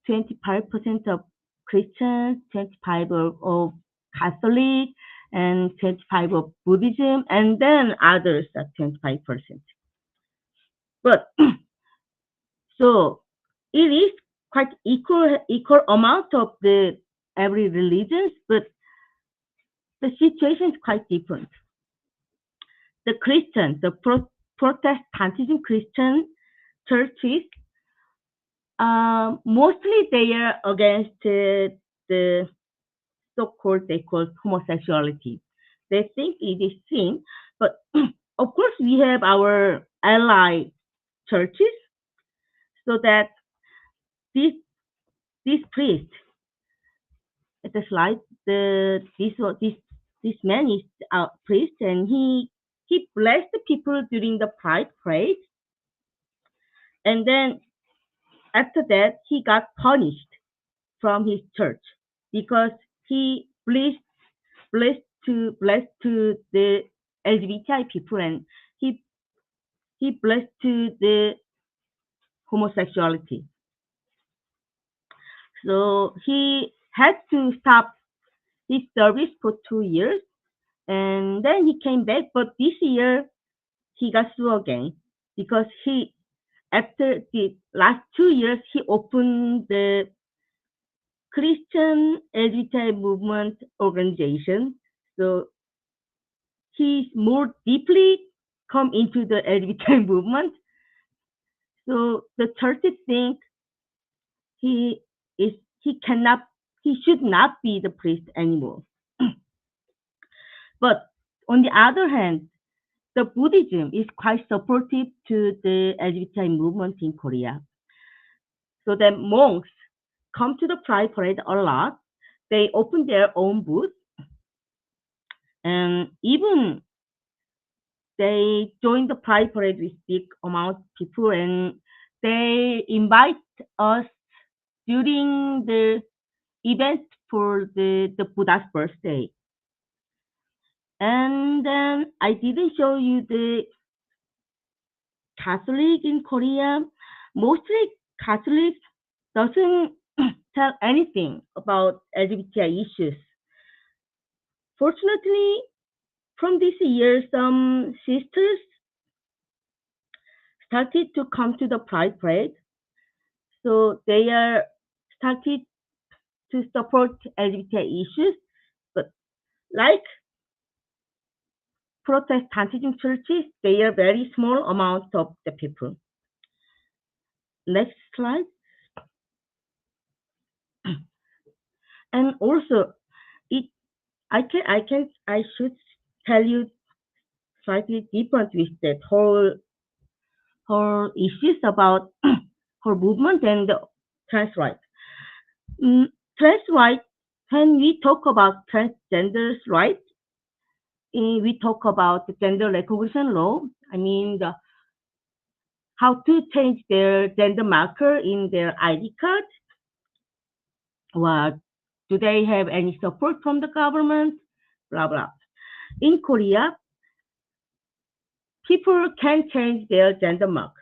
25% of Christians, 25 of Catholic, and 25 of Buddhism, and then others are 25%. But so it is quite equal amount of the every religions, but the situation is quite different. The Christian, the Protestantism Christian churches, mostly they are against the so-called they call homosexuality. They think it is sin, but of course we have our ally churches, so that this priest at the slide, this man is a priest, and he blessed the people during the Pride Parade, and then after that he got punished from his church because he blessed blessed to the LGBTI people, and he he blessed to the homosexuality. So he had to stop his service for 2 years, and then he came back. But this year he got sued again because he after the last 2 years he opened the Christian LGBTI movement organization. So he's more deeply come into the LGBTI movement. So the churches think he is he should not be the priest anymore. But on the other hand, the Buddhism is quite supportive to the LGBTI movement in Korea. So the monks come to the Pride Parade a lot. They open their own booth, and even they join the Pride Parade with big amount of people, and they invite us during the event for the Buddha's birthday. And then I didn't show you the Catholic in Korea. Mostly Catholics doesn't tell anything about LGBTI issues. Fortunately, from this year, some sisters started to come to the Pride Parade. So they are started to support LGBTI issues. But like Protestantism churches, they are very small amount of the people. Next slide. And also, it I should tell you slightly different with that whole issues about whole movement and the trans rights. Trans rights. When we talk about transgender rights, we talk about the gender recognition law. I mean, how to change their gender marker in their ID card. What do they have any support from the government? Blah blah. In Korea, people can change their gender mark,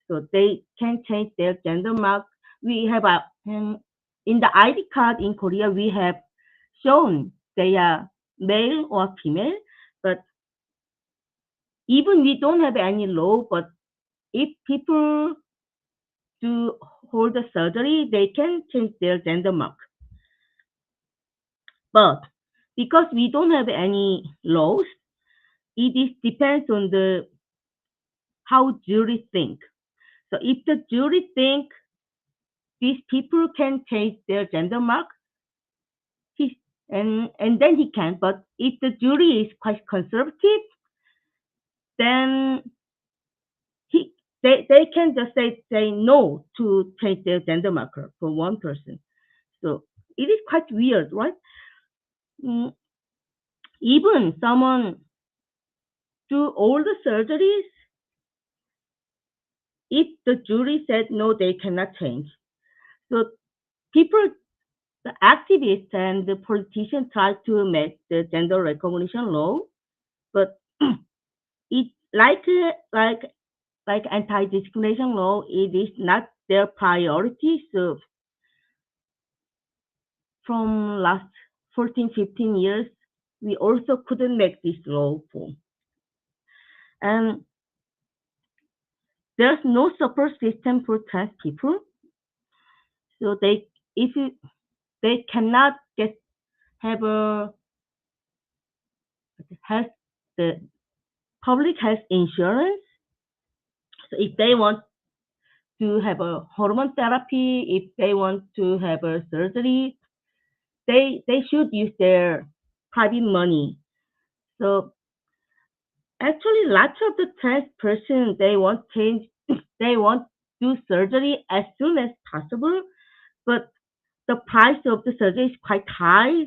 so they can change their gender mark. We have in the ID card in Korea, we have shown they are male or female, but even we don't have any law, but if people do hold the surgery, they can change their gender mark. But because we don't have any laws, it is depends on the how jury think. So if the jury think these people can change their gender mark, and then he can. But if the jury is quite conservative, then they can just say no to change their gender marker for one person. So it is quite weird, right? Even someone do all the surgeries, if the jury said no, they cannot change. So people, the activists and the politicians try to make the gender recognition law, but it like anti-discrimination law, it is not their priority. So from last 14, 15 years, we also couldn't make this law for. And there's no support system for trans people. So they cannot have a health, the public health insurance. So if they want to have a hormone therapy, if they want to have a surgery, they should use their private money. So actually, lots of the trans person they want change, they want do surgery as soon as possible, but the price of the surgery is quite high,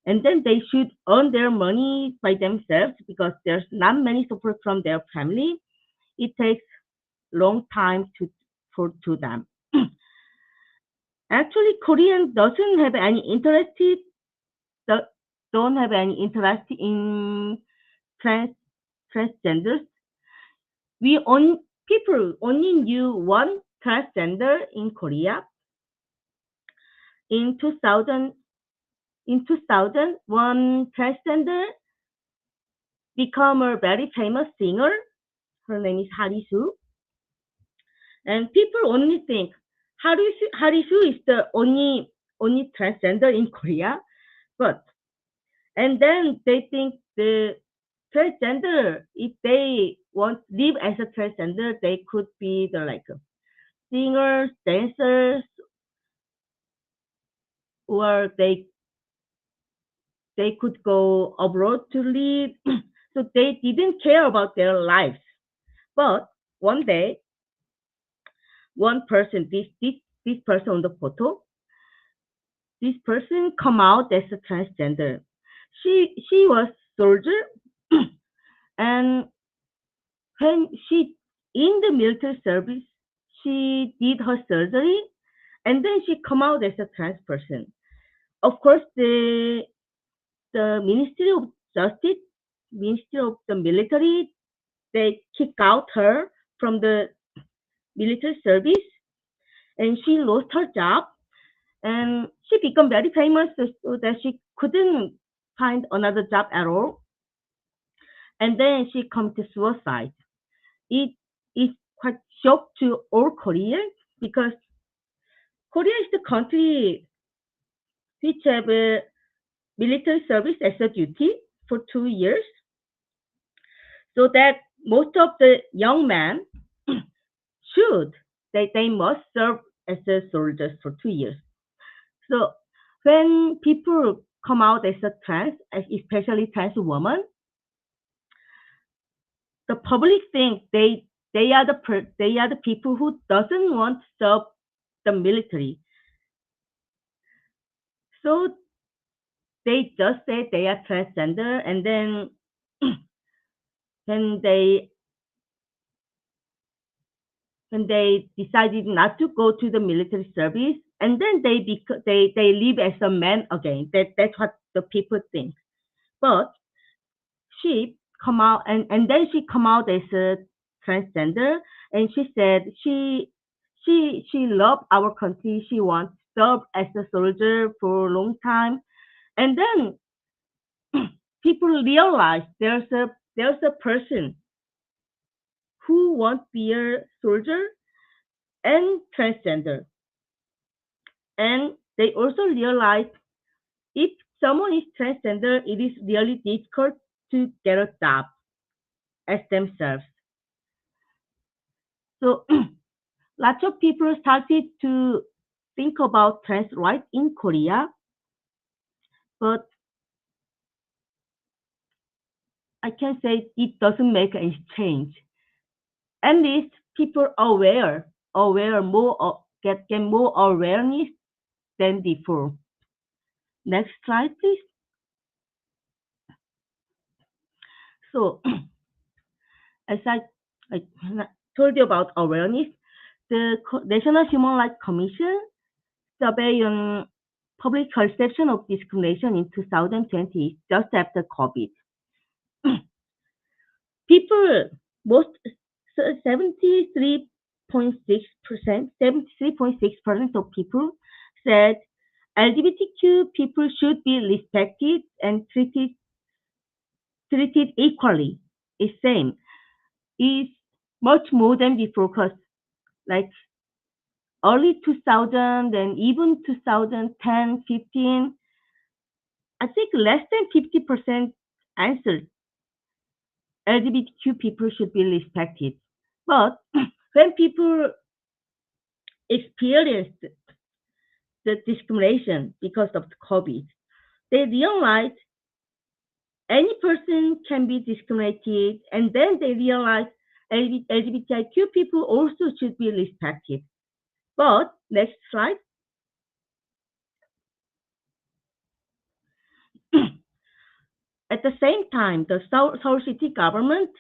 and then they should earn their money by themselves because there's not many support from their family. It takes long time to them. Actually, Korean doesn't have any interest don't have any interest in trans transgenders. We on People only knew one transgender in Korea in 2000. In 2000, one transgender became a very famous singer. Her name is Harisu, and people only think Harisu is the only transgender in Korea, but and then they think the transgender, if they want live as a transgender, they could be the like singers, dancers, or they could go abroad to live. So they didn't care about their lives. But one day, one person, this person on the photo, this person come out as a transgender. She was soldier, and when she in the military service, she did her surgery, and then she come out as a trans person. Of course, the Ministry of Justice, Ministry of the Military, they kick out her from the military service, and she lost her job, and she became very famous so that she couldn't find another job at all, and then she come to suicide. It is quite shock to all Koreans because Korea is the country which have a military service as a duty for 2 years, so that most of the young men should they must serve as a soldiers for 2 years. So when people come out as a trans, especially trans woman, the public think they are the people who doesn't want to serve the military. So they just say they are transgender, and then when they when they decided not to go to the military service, and then they live as a man again. That's what the people think. But she come out, and then she come out as a transgender, and she said she loved our country. She wants to serve as a soldier for a long time, and then people realize there's a person who wants to be a soldier and transgender, and they also realize if someone is transgender, it is really difficult to get a job as themselves. So lots of people started to think about trans rights in Korea, but I can say it doesn't make any change. At least people are aware more, get more awareness than before. Next slide, please. So, as I told you about awareness, the National Human Rights Commission survey on public perception of discrimination in 2020, just after COVID. People, most 73.6% of people said LGBTQ people should be respected and treated equally. It's same. It's much more than before, because like early 2000 and even 2010, 15, I think less than 50% answered LGBTQ people should be respected. But when people experienced the discrimination because of the COVID, they realized any person can be discriminated, and then they realized LGBTIQ people also should be respected. But next slide. At the same time, the Seoul City government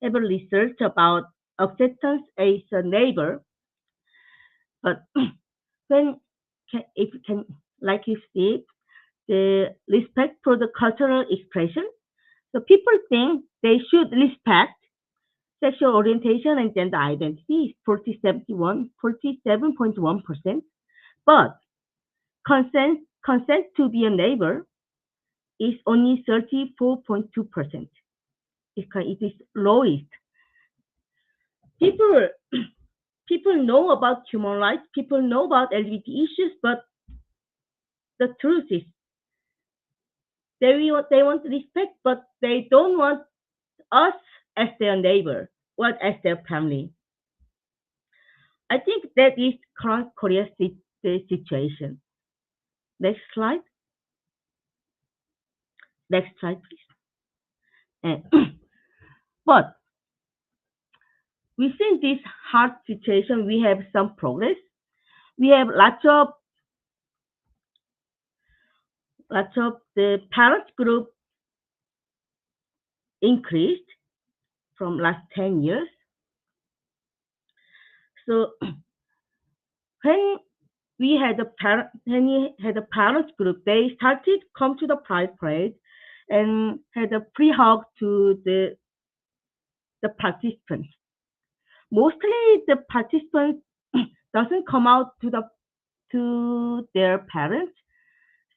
have a research about acceptance as a neighbor. But when if you can, like you see, the respect for the cultural expression. So people think they should respect sexual orientation and gender identity, 47.1%, but consent to be a neighbor is only 34.2%. It is lowest. People people know about human rights, people know about LGBT issues, but the truth is they want respect, but they don't want us as their neighbor or as their family. I think that is current Korea's the situation. Next slide. Next slide, please. And, but within this hard situation, we have some progress. We have lots of the parent group increased from last 10 years. So when when we had a parent group, they started come to the pride parade and had a pre-hug to the participants. Mostly the participants doesn't come out to their parents.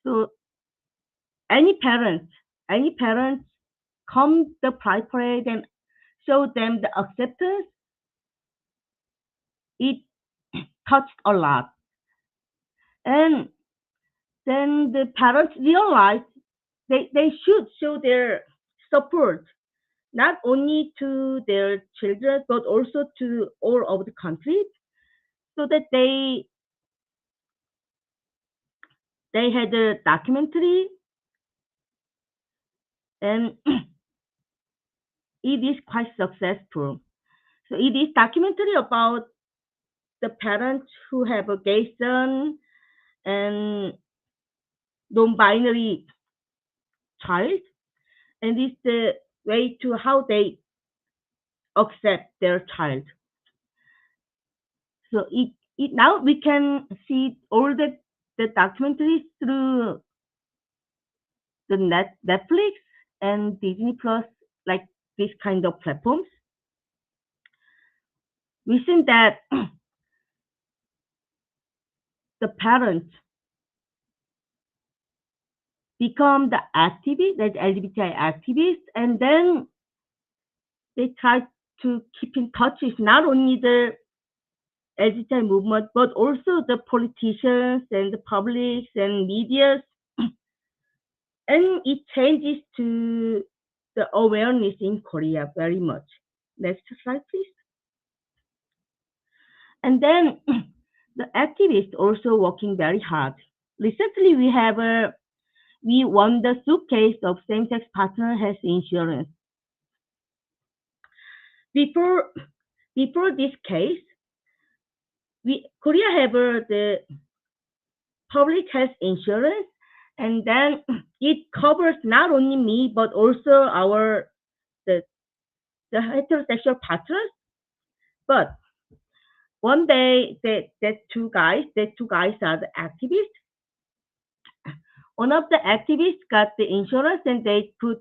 So any parents come the pride parade and show them the acceptance. It touched a lot. And then the parents realized they should show their support not only to their children but also to all of the countries so that they had a documentary and it is quite successful. So it is documentary about the parents who have a gay son and non-binary child, and it's the way to how they accept their child. So it now we can see all the documentaries through the Netflix and Disney Plus, like this kind of platforms. We think that the parents become the activists, like LGBTI activists, and then they try to keep in touch with not only the LGBTI movement, but also the politicians and the publics and medias. And it changes to the awareness in Korea very much. Next slide, please. And then the activists also working very hard. Recently, we won the suitcase of same-sex partner health insurance. Before this case, Korea have the public health insurance, and then it covers not only me but also the heterosexual partners. But one day, the two guys are the activists. One of the activists got the insurance and they put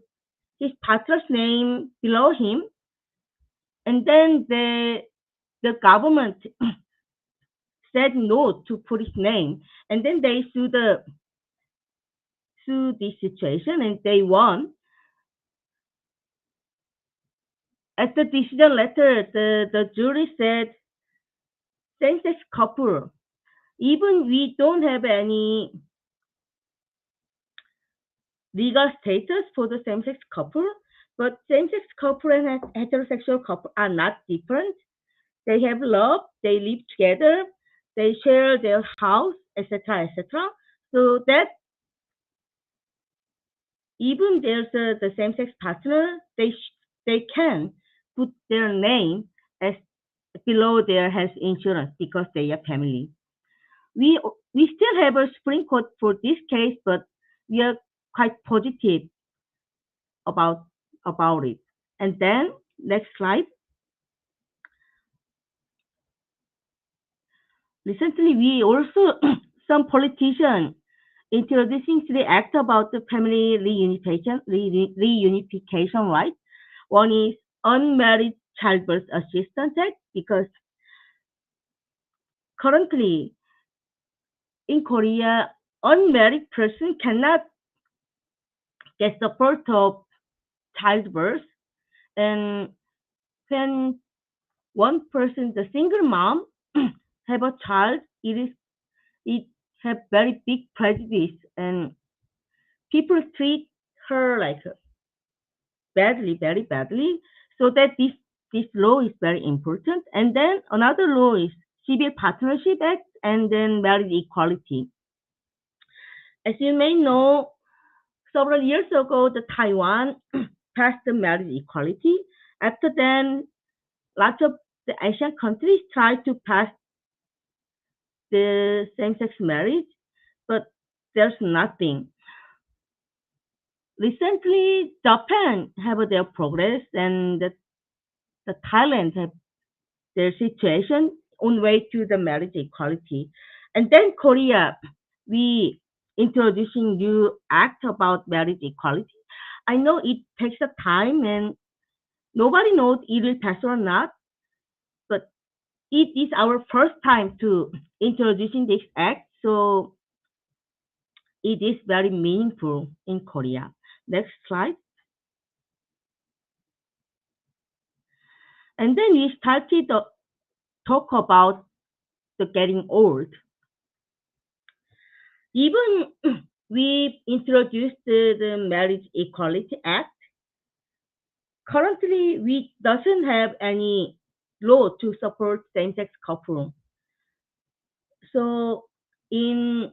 his partner's name below him, and then the government said no to put his name, and then they sue this situation and they won. At the decision letter, the jury said same-sex couple, even we don't have any legal status for the same-sex couple, but same-sex couple and heterosexual couple are not different. They have love, they live together, they share their house, etc., etc. So that even there's the same-sex partner, they can put their name as below their health insurance because they are family. We still have a Supreme Court for this case, but we are quite positive about it. And then next slide. Recently, we also some politicians introducing three acts about the family reunification, right? One is unmarried childbirth assistance act because currently in Korea, unmarried person cannot get support of childbirth, and when one person, the single mom, have a child, it have very big prejudice, and people treat her like badly, very badly. So that this law is very important. And then another law is Civil Partnership Act, and then Marriage Equality. As you may know, several years ago, the Taiwan passed the marriage equality. After then, lots of the Asian countries tried to pass the same-sex marriage, but there's nothing. Recently, Japan have their progress, and the Thailand have their situation on way to the marriage equality. And then Korea, we introducing new act about marriage equality. I know it takes a time and nobody knows it will pass or not, but it is our first time to introducing this act, so it is very meaningful in Korea. Next slide. And then we started to talk about the getting old. Even we introduced the Marriage Equality Act, currently we doesn't have any law to support same-sex couple. So in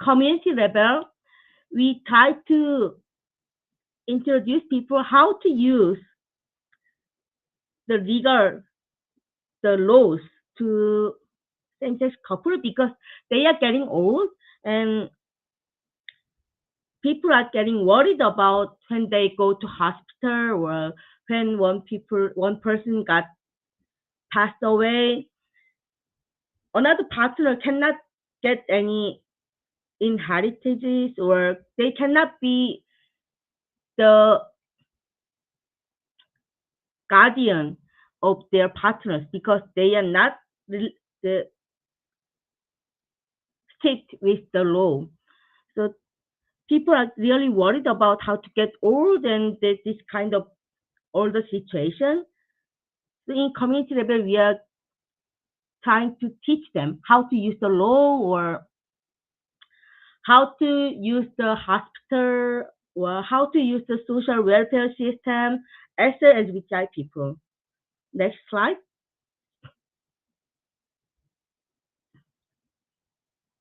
community level, we try to introduce people how to use the legal the laws to same-sex couple because they are getting old and people are getting worried about when they go to hospital or when one person got passed away, another partner cannot get any inheritances or they cannot be the guardian of their partners because they are not the strict with the law. So people are really worried about how to get old and this kind of older situation. So in community level, we are trying to teach them how to use the law or how to use the hospital or how to use the social welfare system as well as with young people. Next slide.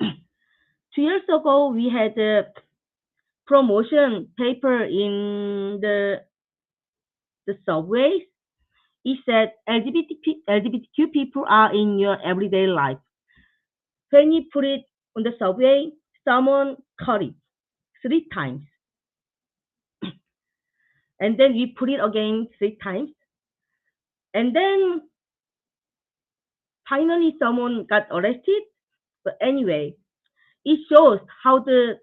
2 years ago, we had a promotion paper in the subways. It said LGBTQ people are in your everyday life. When you put it on the subway, someone cut it 3 times. And then we put it again 3 times. And then finally someone got arrested. But anyway, it shows how the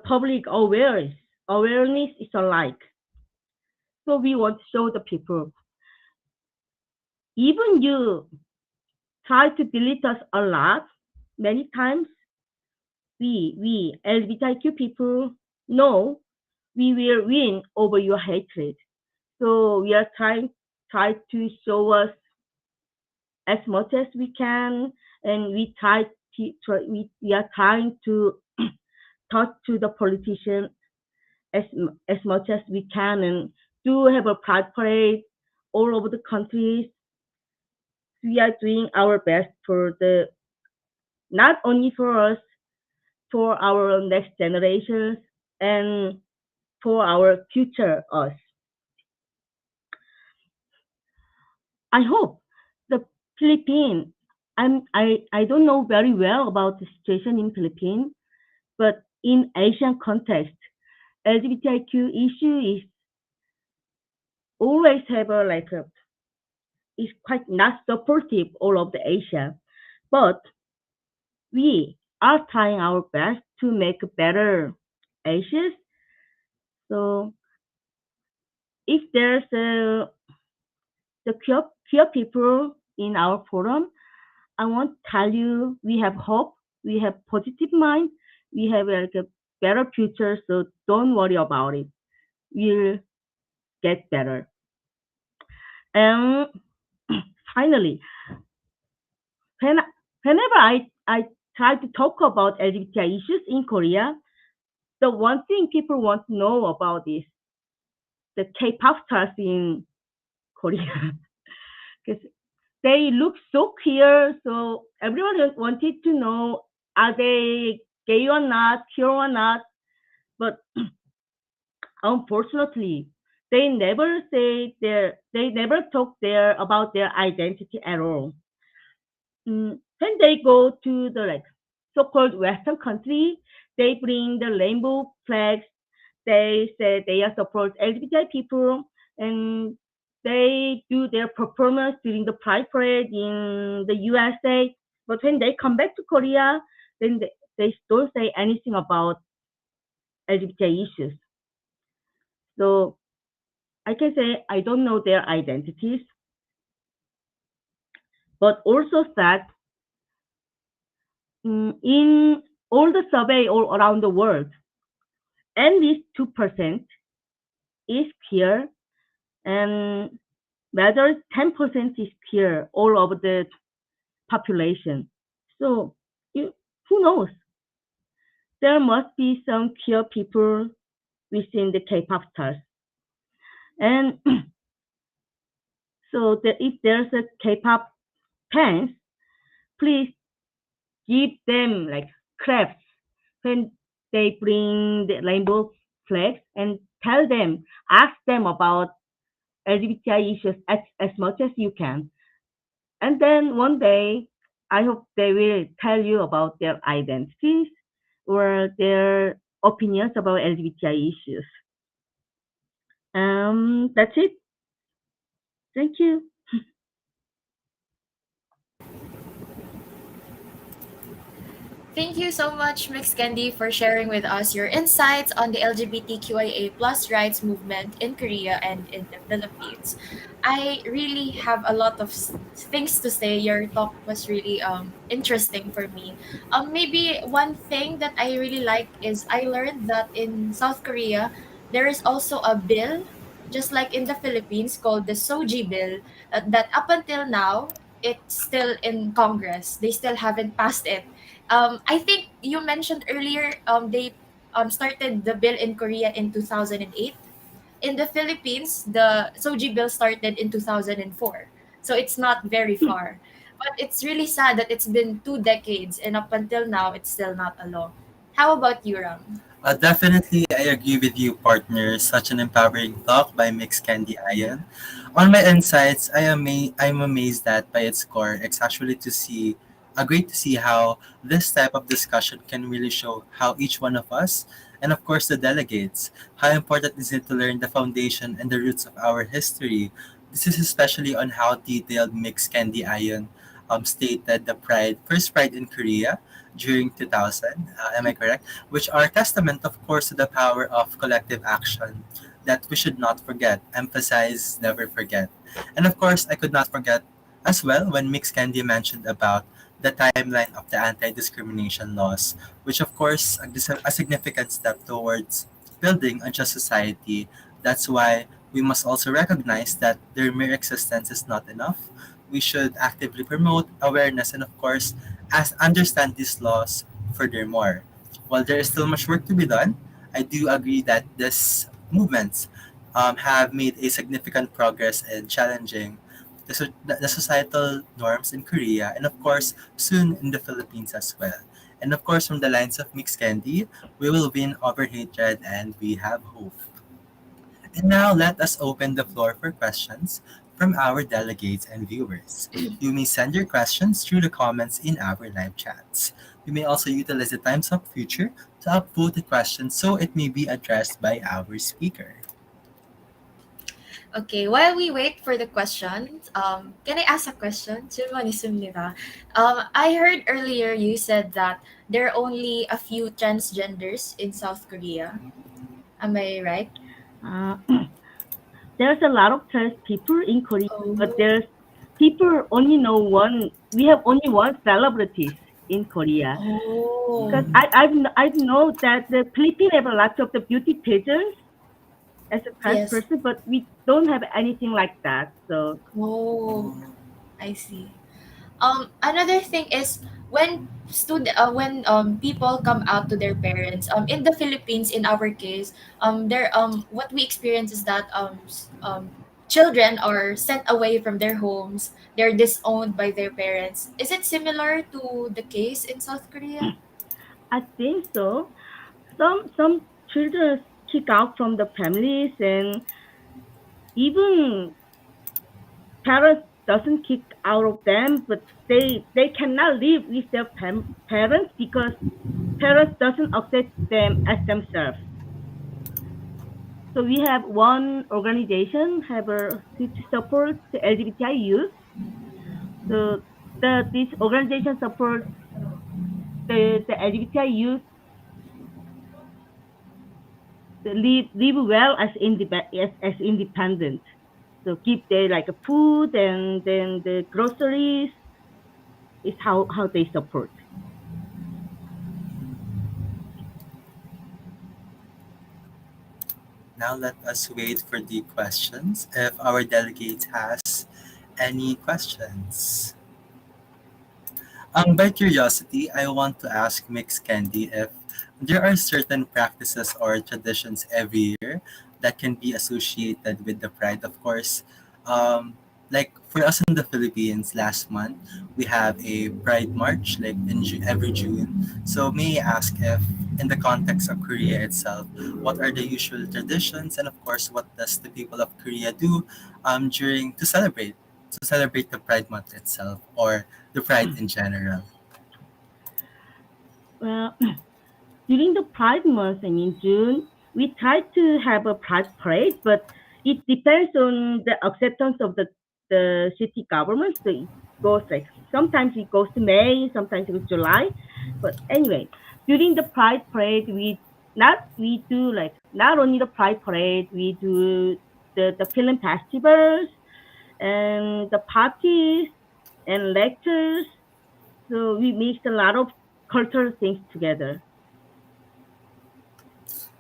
public awareness is alike. So we want to show the people, even you try to delete us a lot, many times, we LGBTQ people know we will win over your hatred. So we are try to show us as much as we can, and we are trying to talk to the politician as much as we can, and do have a pride parade all over the countries. We are doing our best for the not only for us, for our next generations, and for our future us. I hope the Philippines. I don't know very well about the situation in Philippines, but in Asian context, LGBTIQ issue is always have a like a is quite not supportive all of the Asia, but we are trying our best to make better Asians. So if there's the queer people in our forum, I want to tell you we have hope, we have positive mind, we have like a better future. So don't worry about it. We'll get better. And finally, when, whenever I try to talk about LGBTI issues in Korea, the one thing people want to know about is the K-pop stars in Korea. Because they look so queer, so everyone wanted to know are they gay or not, queer or not. But unfortunately, they never talk there about their identity at all. When they go to the like so-called Western country, they bring the rainbow flags. They say they are support LGBTI people, and they do their performance during the Pride Parade in the USA. But when they come back to Korea, then they don't say anything about LGBTI issues. So I can say I don't know their identities, but also that in all the survey all around the world, at least 2% is queer, and whether 10% is queer all over the population. So who knows? There must be some queer people within the K-pop stars. And so if there's a K-pop fans, please give them like crafts when they bring the rainbow flags and tell them, ask them about LGBTI issues as much as you can. And then one day, I hope they will tell you about their identities or their opinions about LGBTI issues. That's it. Thank you. Thank you so much, Mix Candy, for sharing with us your insights on the LGBTQIA plus rights movement in Korea and in the Philippines. I really have a lot of things to say. Your talk was really interesting for me. Maybe one thing that I really like is I learned that in South Korea there is also a bill, just like in the Philippines, called the Soji bill. That up until now it's still in Congress. They still haven't passed it. I think you mentioned earlier they started the bill in Korea in 2008. In the Philippines, the Soji bill started in 2004. So it's not very far. But it's really sad that it's been 2 decades and up until now, it's still not a law. How about you, Ram? Definitely, I agree with you, partner. Such an empowering talk by Mix Candy Iron. On my insights, I'm amazed that by its core, it's actually great to see how this type of discussion can really show how each one of us, and of course the delegates, how important is it to learn the foundation and the roots of our history. This is especially on how detailed Mix Candy Iron stated the first pride in Korea during 2000. Am I correct? Which are testament, of course, to the power of collective action that we should not forget, emphasize, never forget. And of course, I could not forget as well when Mix Candy mentioned about the timeline of the anti-discrimination laws, which of course a significant step towards building a just society. That's why we must also recognize that their mere existence is not enough. We should actively promote awareness and of course as understand these laws furthermore. While there is still much work to be done, I do agree that these movements have made a significant progress in challenging the societal norms in Korea and of course soon in the Philippines as well. And of course from the lines of Mixed Candy, we will win over hatred and we have hope. And now let us open the floor for questions from our delegates and viewers. You may send your questions through the comments in our live chats. You may also utilize the Times Up feature to upvote the question so it may be addressed by our speaker. Okay, while we wait for the questions, can I ask a question? 질문 있습니다. I heard earlier you said that there are only a few transgenders in South Korea. Am I right? Uh, there's a lot of trans people in Korea, but Oh. there's people only know one. We have only one celebrities in Korea. Oh. Because I know that the Philippines have a lot of the beauty pageants as a trans Yes. person, but we don't have anything like that. So Oh, I see. Another thing is when people come out to their parents. In the Philippines, in our case, there what we experience is that children are sent away from their homes. They're disowned by their parents. Is it similar to the case in South Korea? I think so. Some children kick out from the families, and even parents doesn't kick out of them, but they cannot live with their parents because parents doesn't accept them as themselves. So we have one organization have a which supports the LGBTI youth. So this organization supports the LGBTI youth to live well as independent. So keep their like food and then the groceries is how they support. Now let us wait for the questions if our delegate has any questions. By curiosity, I want to ask Mix Candy if there are certain practices or traditions every year that can be associated with the Pride. Of course, like for us in the Philippines, last month we have a Pride March, like in every June. So may I ask if, in the context of Korea itself, what are the usual traditions, and of course, what does the people of Korea do during to celebrate the Pride Month itself, or the Pride in general? Well, during the Pride month, I mean June, we try to have a Pride parade, but it depends on the acceptance of the city government. So it goes like sometimes it goes to May, sometimes it goes July. But anyway, during the Pride parade, we do like not only the Pride parade, we do the film festivals and the parties and lectures. So we mix a lot of cultural things together.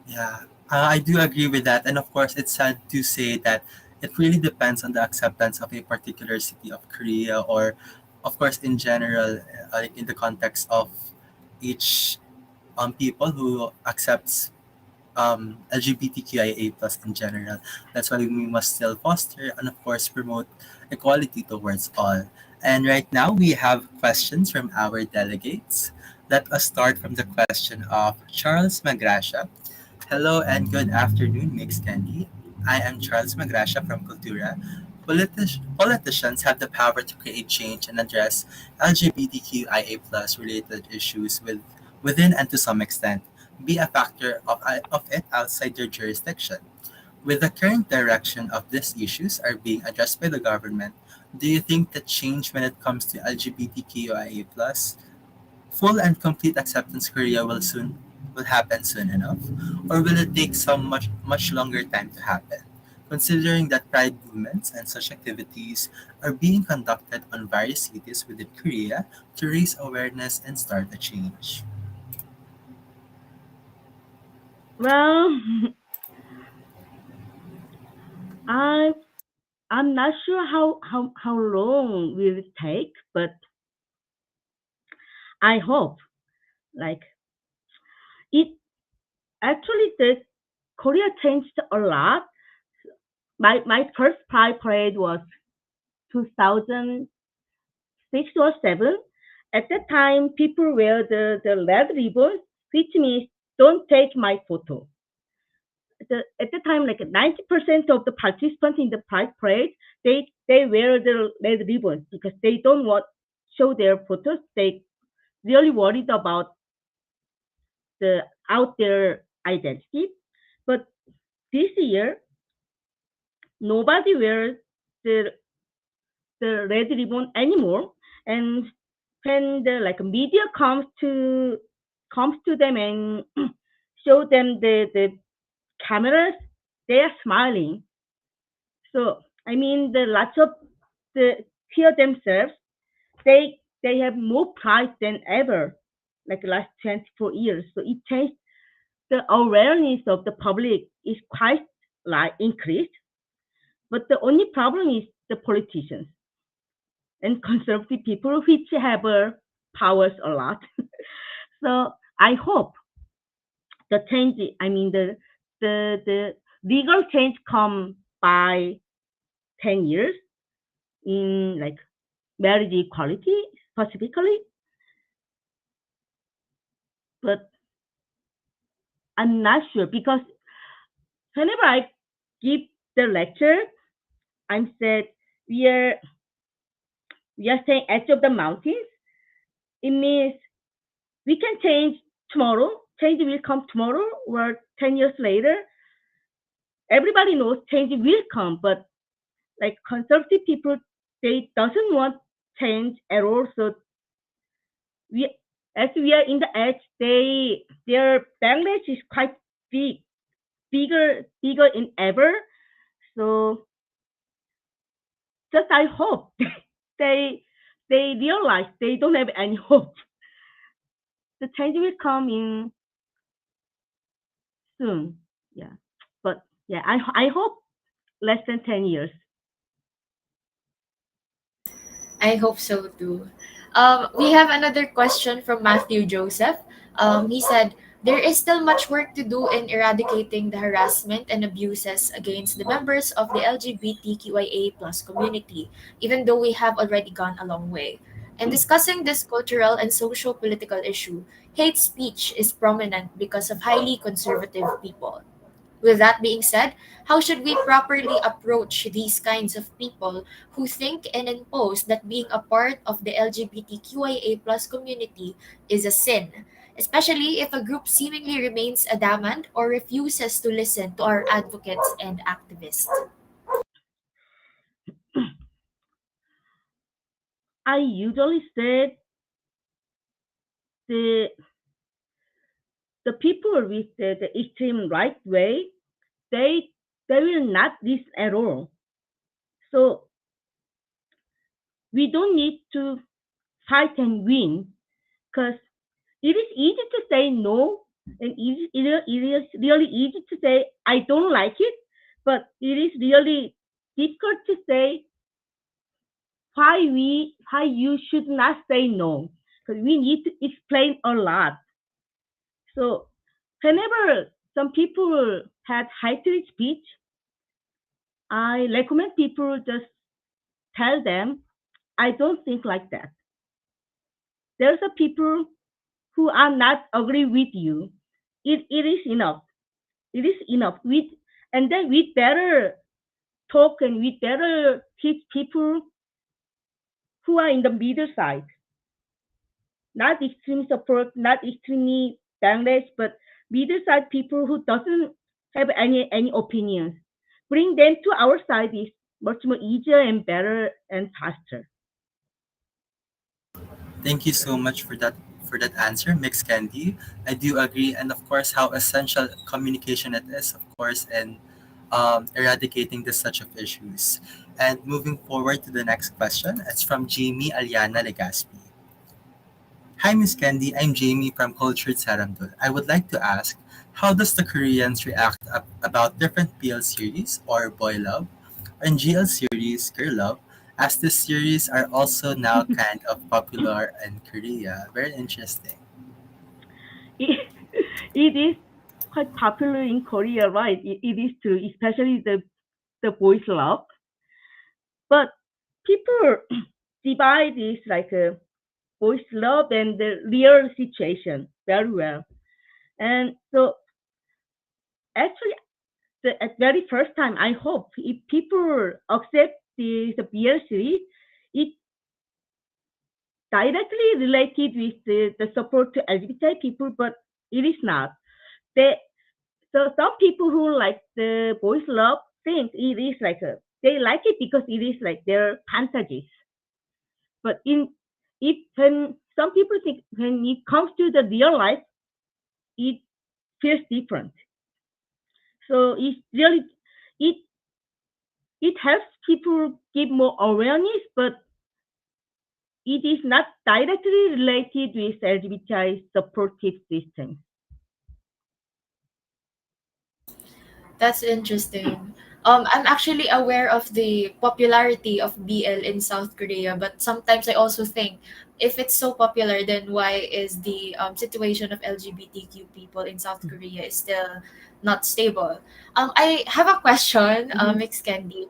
Yeah, I do agree with that. And of course, it's sad to say that it really depends on the acceptance of a particular city of Korea, or, of course, in general, like in the context of each people who accepts LGBTQIA plus in general. That's why we must still foster and of course promote equality towards all. And right now we have questions from our delegates. Let us start from the question of Charles Magrasha. Hello and good afternoon, Mixed Candy. I am Charles Magrasha from Cultura. Politicians have the power to create change and address LGBTQIA plus related issues within and to some extent be a factor of it outside their jurisdiction. With the current direction of these issues are being addressed by the government, do you think that change when it comes to LGBTQIA plus full and complete acceptance Korea will happen soon enough, or will it take some much longer time to happen? Considering that pride movements and such activities are being conducted on various cities within Korea to raise awareness and start a change. Well, I I'm not sure how long will it take, but I hope like it actually the Korea changed a lot. My first Pride parade was 2006 or 7. At that time, people wear the red ribbons, which means don't take my photo. At the time, like 90% of the participants in the Pride parade, they wear the red ribbons because they don't want show their photos. They really worried about the out their identity. But this year, nobody wears the the red ribbon anymore. And when the like media comes to them and show them the cameras, they are smiling. So I mean, the lots of the queer themselves, they have more pride than ever, like last 24 years. So it changed. The awareness of the public is quite like increased, but the only problem is the politicians and conservative people which have powers a lot. So I hope the change, I mean the legal change come by 10 years in like marriage equality specifically, but I'm not sure because whenever I give the lecture, I'm said we are we are staying edge of the mountains. It means we can change tomorrow. Change will come tomorrow or 10 years later. Everybody knows change will come, but like conservative people, they doesn't want change at all. So we, as we are in the edge, their backlash is quite big, bigger in ever. So just I hope they they realize they don't have any hope. The change will come in soon. Yeah, but yeah, I hope less than 10 years. I hope so too. We have another question from Matthew Joseph. He said, there is still much work to do in eradicating the harassment and abuses against the members of the LGBTQIA plus community, even though we have already gone a long way. In discussing this cultural and social political issue, hate speech is prominent because of highly conservative people. With that being said, how should we properly approach these kinds of people who think and impose that being a part of the LGBTQIA plus community is a sin, especially if a group seemingly remains adamant or refuses to listen to our advocates and activists? I usually say the the people with the extreme right way, they they will not listen at all. So we don't need to fight and win because it is easy to say no and it is really easy to say I don't like it, but it is really difficult to say why you should not say no because we need to explain a lot. So whenever some people had hate speech, I recommend people just tell them I don't think like that. There's a people who are not agree with you. It is enough. It is enough. And then we better talk and we better teach people who are in the middle side, not extreme support, not extremely backlash, but middle side people who doesn't have any opinions. Bring them to our side is much more easier and better and faster. Thank you so much for that answer, Mix Candy. I do agree, and of course, how essential communication it is, of course, and eradicating this such of issues. And moving forward to the next question, it's from Jamie Aliana Legaspi. Hi, Miss Candy. I'm Jamie from Cultured Sarandul. I would like to ask, how does the Koreans react about different PL series or Boy Love and GL series Girl Love, as these series are also now kind of popular in Korea? Very interesting. It, it is quite popular in Korea, right? It is too, especially the boys love. But people divide this like a boys love and the real situation very well. And so actually, at very first time, I hope if people accept the BL series, it directly related with the support to LGBT people, but it is not. They, so some people who like the boys love think it is like a, they like it because it is like their fantasies. But in if when some people think when it comes to the real life, it feels different. So it really it it helps people give more awareness, but it is not directly related with LGBTI supportive system. That's interesting. I'm actually aware of the popularity of BL in South Korea, but sometimes I also think if it's so popular, then why is the situation of LGBTQ people in South Korea is still not stable? I have a question, Mhm. Mix Candy.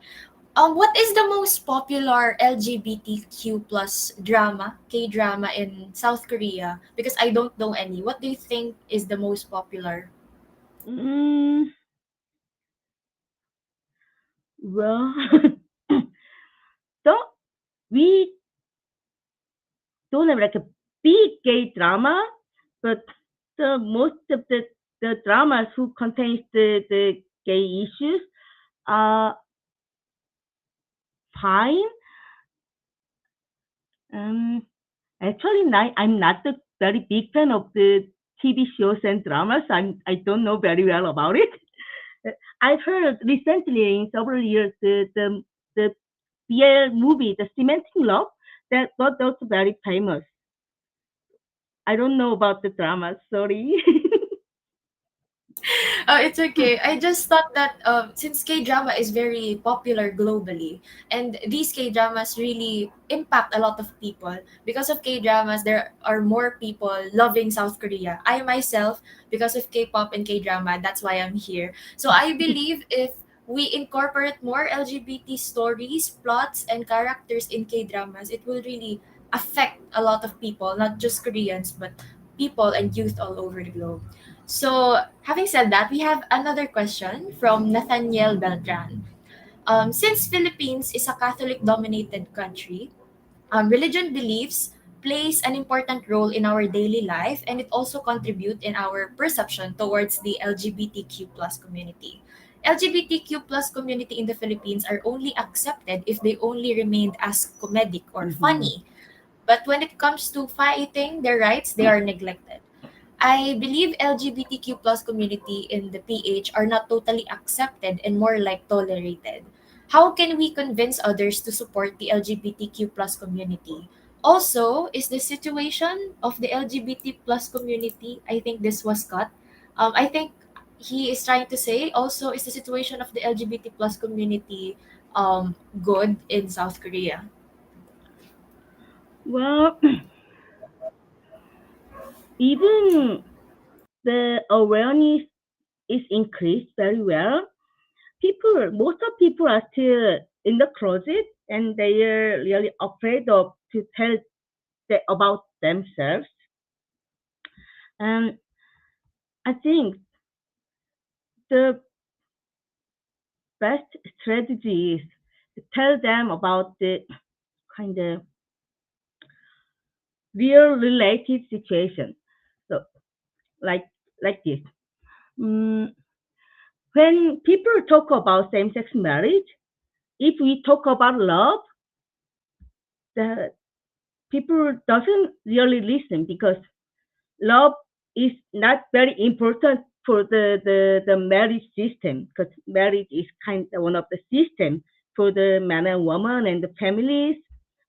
What is the most popular LGBTQ plus drama, K drama in South Korea? Because I don't know any. What do you think is the most popular? Mm, well, so we don't have like a big gay drama, but the most of the dramas who contains the gay issues are fine. Um, Actually, I'm not a very big fan of the TV shows and dramas. I don't know very well about it. I've heard recently in several years the BL movie, The Cementing Love, that got also very famous. I don't know about the dramas. Sorry. Oh, it's okay. I just thought that since K drama is very popular globally, and these K dramas really impact a lot of people, because of K dramas, there are more people loving South Korea. I myself, because of K pop and K drama, that's why I'm here. So I believe if we incorporate more LGBT stories, plots, and characters in K dramas, it will really affect a lot of people, not just Koreans, but people and youth all over the globe. So, having said that, we have another question from Nathaniel Beltran. Since Philippines is a Catholic-dominated country, religion beliefs plays an important role in our daily life, and it also contribute in our perception towards the LGBTQ plus community. LGBTQ plus community in the Philippines are only accepted if they only remained as comedic or Mhm. funny. But when it comes to fighting their rights, they are neglected. I believe LGBTQ plus community in the PH are not totally accepted and more like tolerated. How can we convince others to support the LGBTQ plus community? Also, is the situation of the LGBT plus community, I think this was cut. I think he is trying to say also is the situation of the LGBT plus community good in South Korea? Well, even the awareness is increased very well. Most of people are still in the closet and they are really afraid of to tell about themselves. And I think the best strategy is to tell them about the kind of real related situation. So like like this. Mm, when people talk about same-sex marriage, if we talk about love, the people doesn't really listen because love is not very important for the marriage system because marriage is kind of one of the system for the man and woman and the families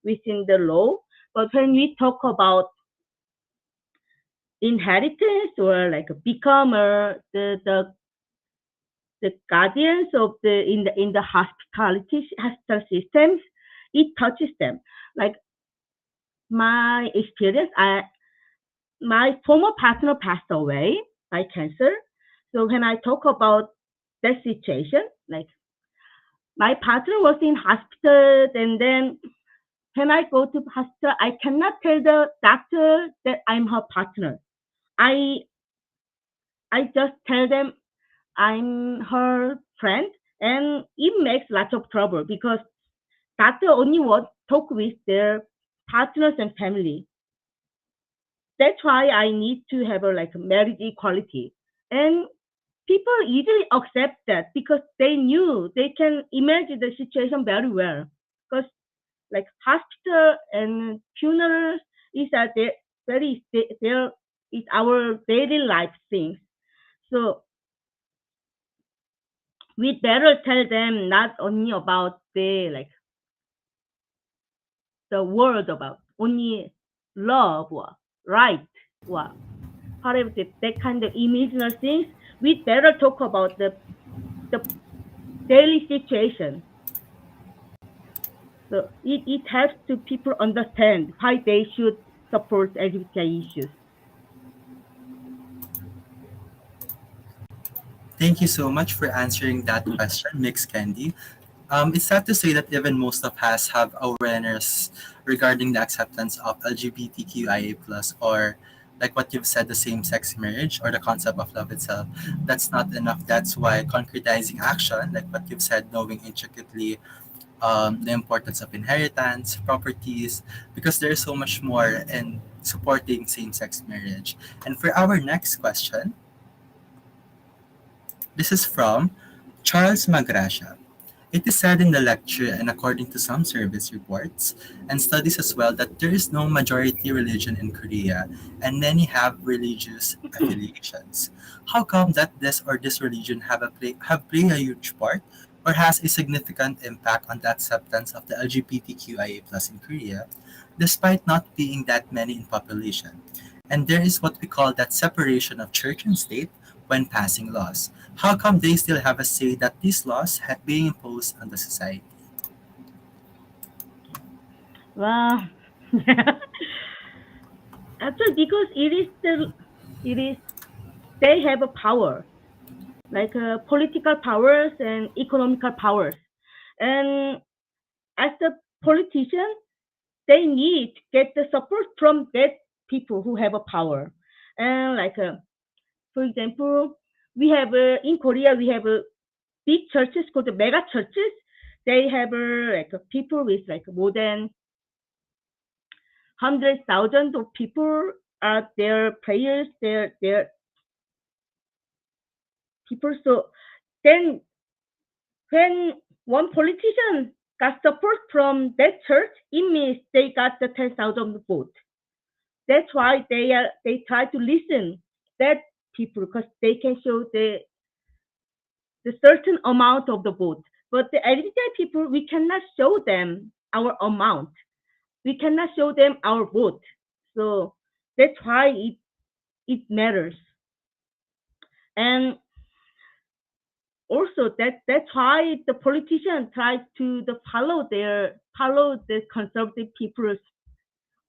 within the law. But when we talk about inheritance or like become the guardians of the hospital systems, it touches them. Like my experience, my former partner passed away by cancer. So when I talk about that situation, like my partner was in hospital, and then when I go to hospital, I cannot tell the doctor that I'm her partner. I I just tell them I'm her friend, and it makes lots of trouble because doctor only want talk with their partners and family. That's why I need to have a like marriage equality. And people easily accept that because they knew they can imagine the situation very well. Because like hospital and funerals is that there is our daily life things. So we better tell them not only about the word about only love or right or whatever that kind of emotional things. We better talk about the daily situation. So it helps to people understand why they should support LGBTI issues. Thank you so much for answering that question, Mix Candy. It's sad to say that even most of us have awareness regarding the acceptance of LGBTQIA plus or like what you've said, the same-sex marriage or the concept of love itself. That's not enough. That's why concretizing action, like what you've said, knowing intricately the importance of inheritance, properties, because there's so much more in supporting same-sex marriage. And for our next question, this is from Charles Magrasha. It is said in the lecture and according to some service reports and studies as well that there is no majority religion in Korea and many have religious affiliations. How come that this religion have played a huge part or has a significant impact on the acceptance of the LGBTQIA plus in Korea, despite not being that many in population? And there is what we call that separation of church and state when passing laws. How come they still have a say that these laws have been imposed on the society? Well, actually, because it is they have a power like political powers and economical powers, and as the politician, they need to get the support from that people who have a power, and for example, we have in Korea we have big churches called the mega churches. They have people with like more than 100,000 of people are their prayers, their people. So then when one politician got support from that church, it means they got the 10,000 vote. That's why they try to listen that people because they can show the certain amount of the vote. But the LGBTI people, we cannot show them our amount. We cannot show them our vote. So that's why it matters. And also that's why the politicians try to follow the conservative people's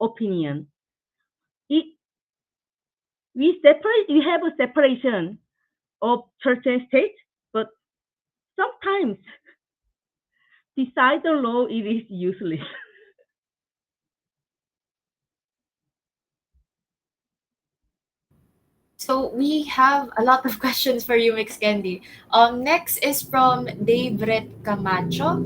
opinion. It we have a separation of church and state, but sometimes beside the law it is useless. So we have a lot of questions for you, Mix Candy. Next is from Dave Red Camacho.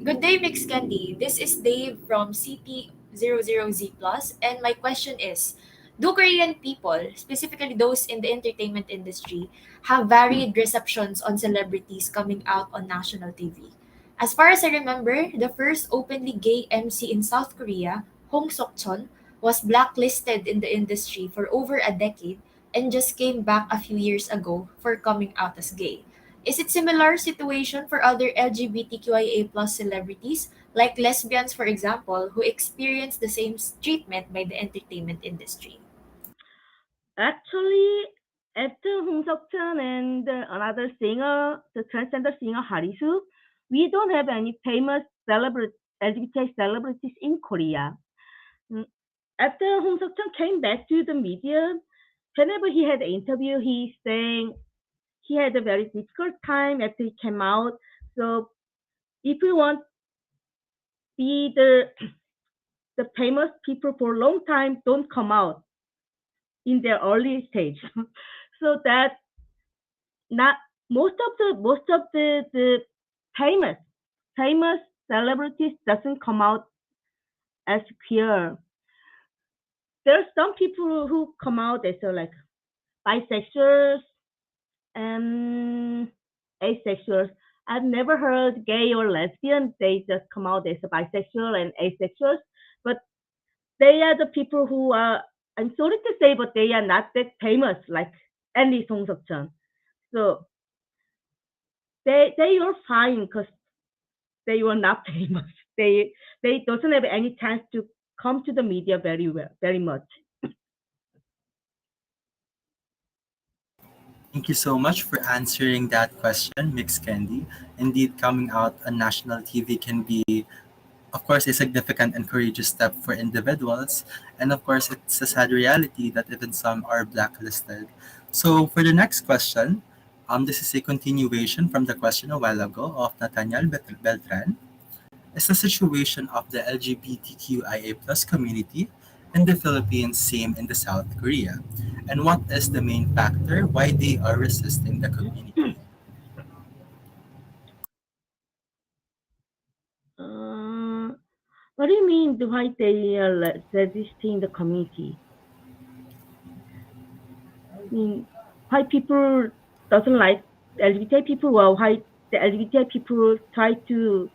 Good day, Mix Candy. This is Dave from CP00Z Plus, and my question is: do Korean people, specifically those in the entertainment industry, have varied receptions on celebrities coming out on national TV? As far as I remember, the first openly gay MC in South Korea, Hong Sok-chon, was blacklisted in the industry for over a decade and just came back a few years ago for coming out as gay. Is it similar situation for other LGBTQIA plus celebrities, like lesbians, for example, who experience the same treatment by the entertainment industry? Actually, after Hong Seok-chan and another singer, the transgender singer Harisu, we don't have any famous LGBTI celebrities in Korea. Mm, After Hong Seok-chan came back to the media, whenever he had an interview, he's saying he had a very difficult time after he came out. So if you want to be the famous people for a long time, don't come out in their early stage. So that not most of the famous famous celebrities doesn't come out as queer. There are some people who come out as like bisexuals and asexuals. I've never heard gay or lesbian. They just come out as bisexual and asexuals, but they are the people who are. I'm sorry to say, but they are not that famous like Andy Song Seok-chan. So they were fine because they were not famous. They doesn't have any chance to come to the media very well, very much. Thank you so much for answering that question, Mix Candy. Indeed, coming out on national TV can be, of course, a significant and courageous step for individuals. And of course, it's a sad reality that even some are blacklisted. So for the next question, this is a continuation from the question a while ago of Nathaniel Beltran. Is the situation of the LGBTQIA plus community in the Philippines same in the South Korea? And what is the main factor why they are resisting the community? Uh, what do you mean why they are resisting the community? I mean, why people doesn't like LGBT people? Well, why the LGBT people try to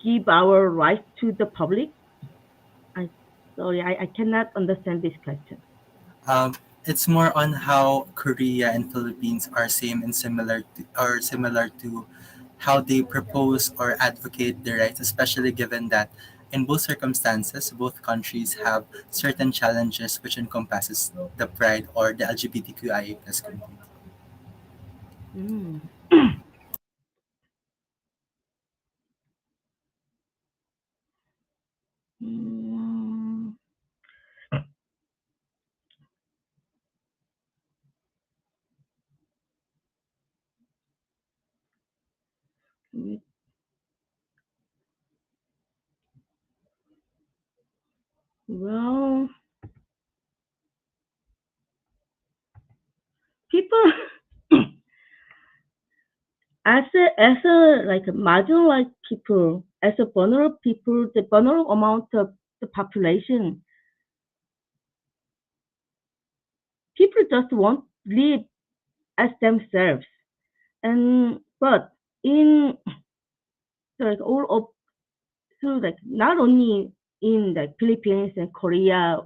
give our rights to the public? I sorry, I cannot understand this question. Um, it's more on how Korea and Philippines are same and similar to how they propose or advocate their rights, especially given that in both circumstances, both countries have certain challenges which encompasses the pride or the LGBTQIA plus community. Mm. Mm, well, people as a like marginalized people, as a vulnerable people, the vulnerable amount of the population, people just want to live as themselves. And but in like all of so like not only in the Philippines and Korea,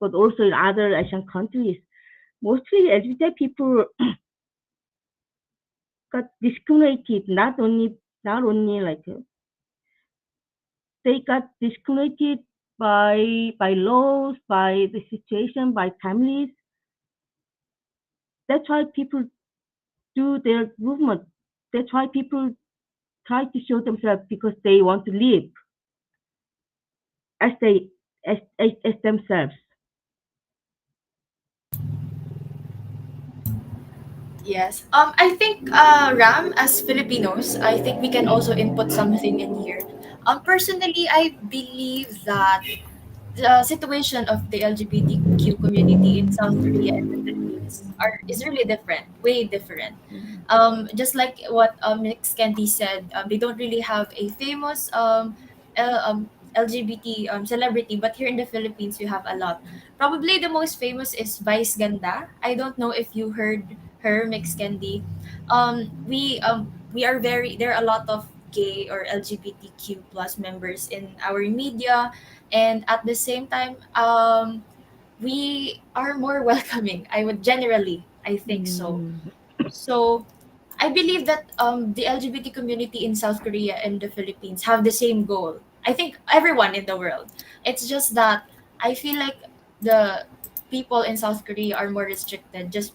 but also in other Asian countries, mostly LGBT people got discriminated. Not only like they got discriminated by laws, by the situation, by families. That's why people do their movement. That's why people try to show themselves because they want to live as they as themselves. Yes. I think, Ram, as Filipinos, I think we can also input something in here. Personally, I believe that the situation of the LGBTQ community in South Korea and the Philippines is really different, way different. Just like what Mix Candy said, they don't really have a famous LGBT celebrity, but here in the Philippines, we have a lot. Probably the most famous is Vice Ganda. I don't know if you heard her, Mix Candy. We are very there are a lot of gay or LGBTQ plus members in our media, and at the same time, we are more welcoming. I think so. Mm. So I believe that the LGBT community in South Korea and the Philippines have the same goal. I think everyone in the world. It's just that I feel like the people in South Korea are more restricted, just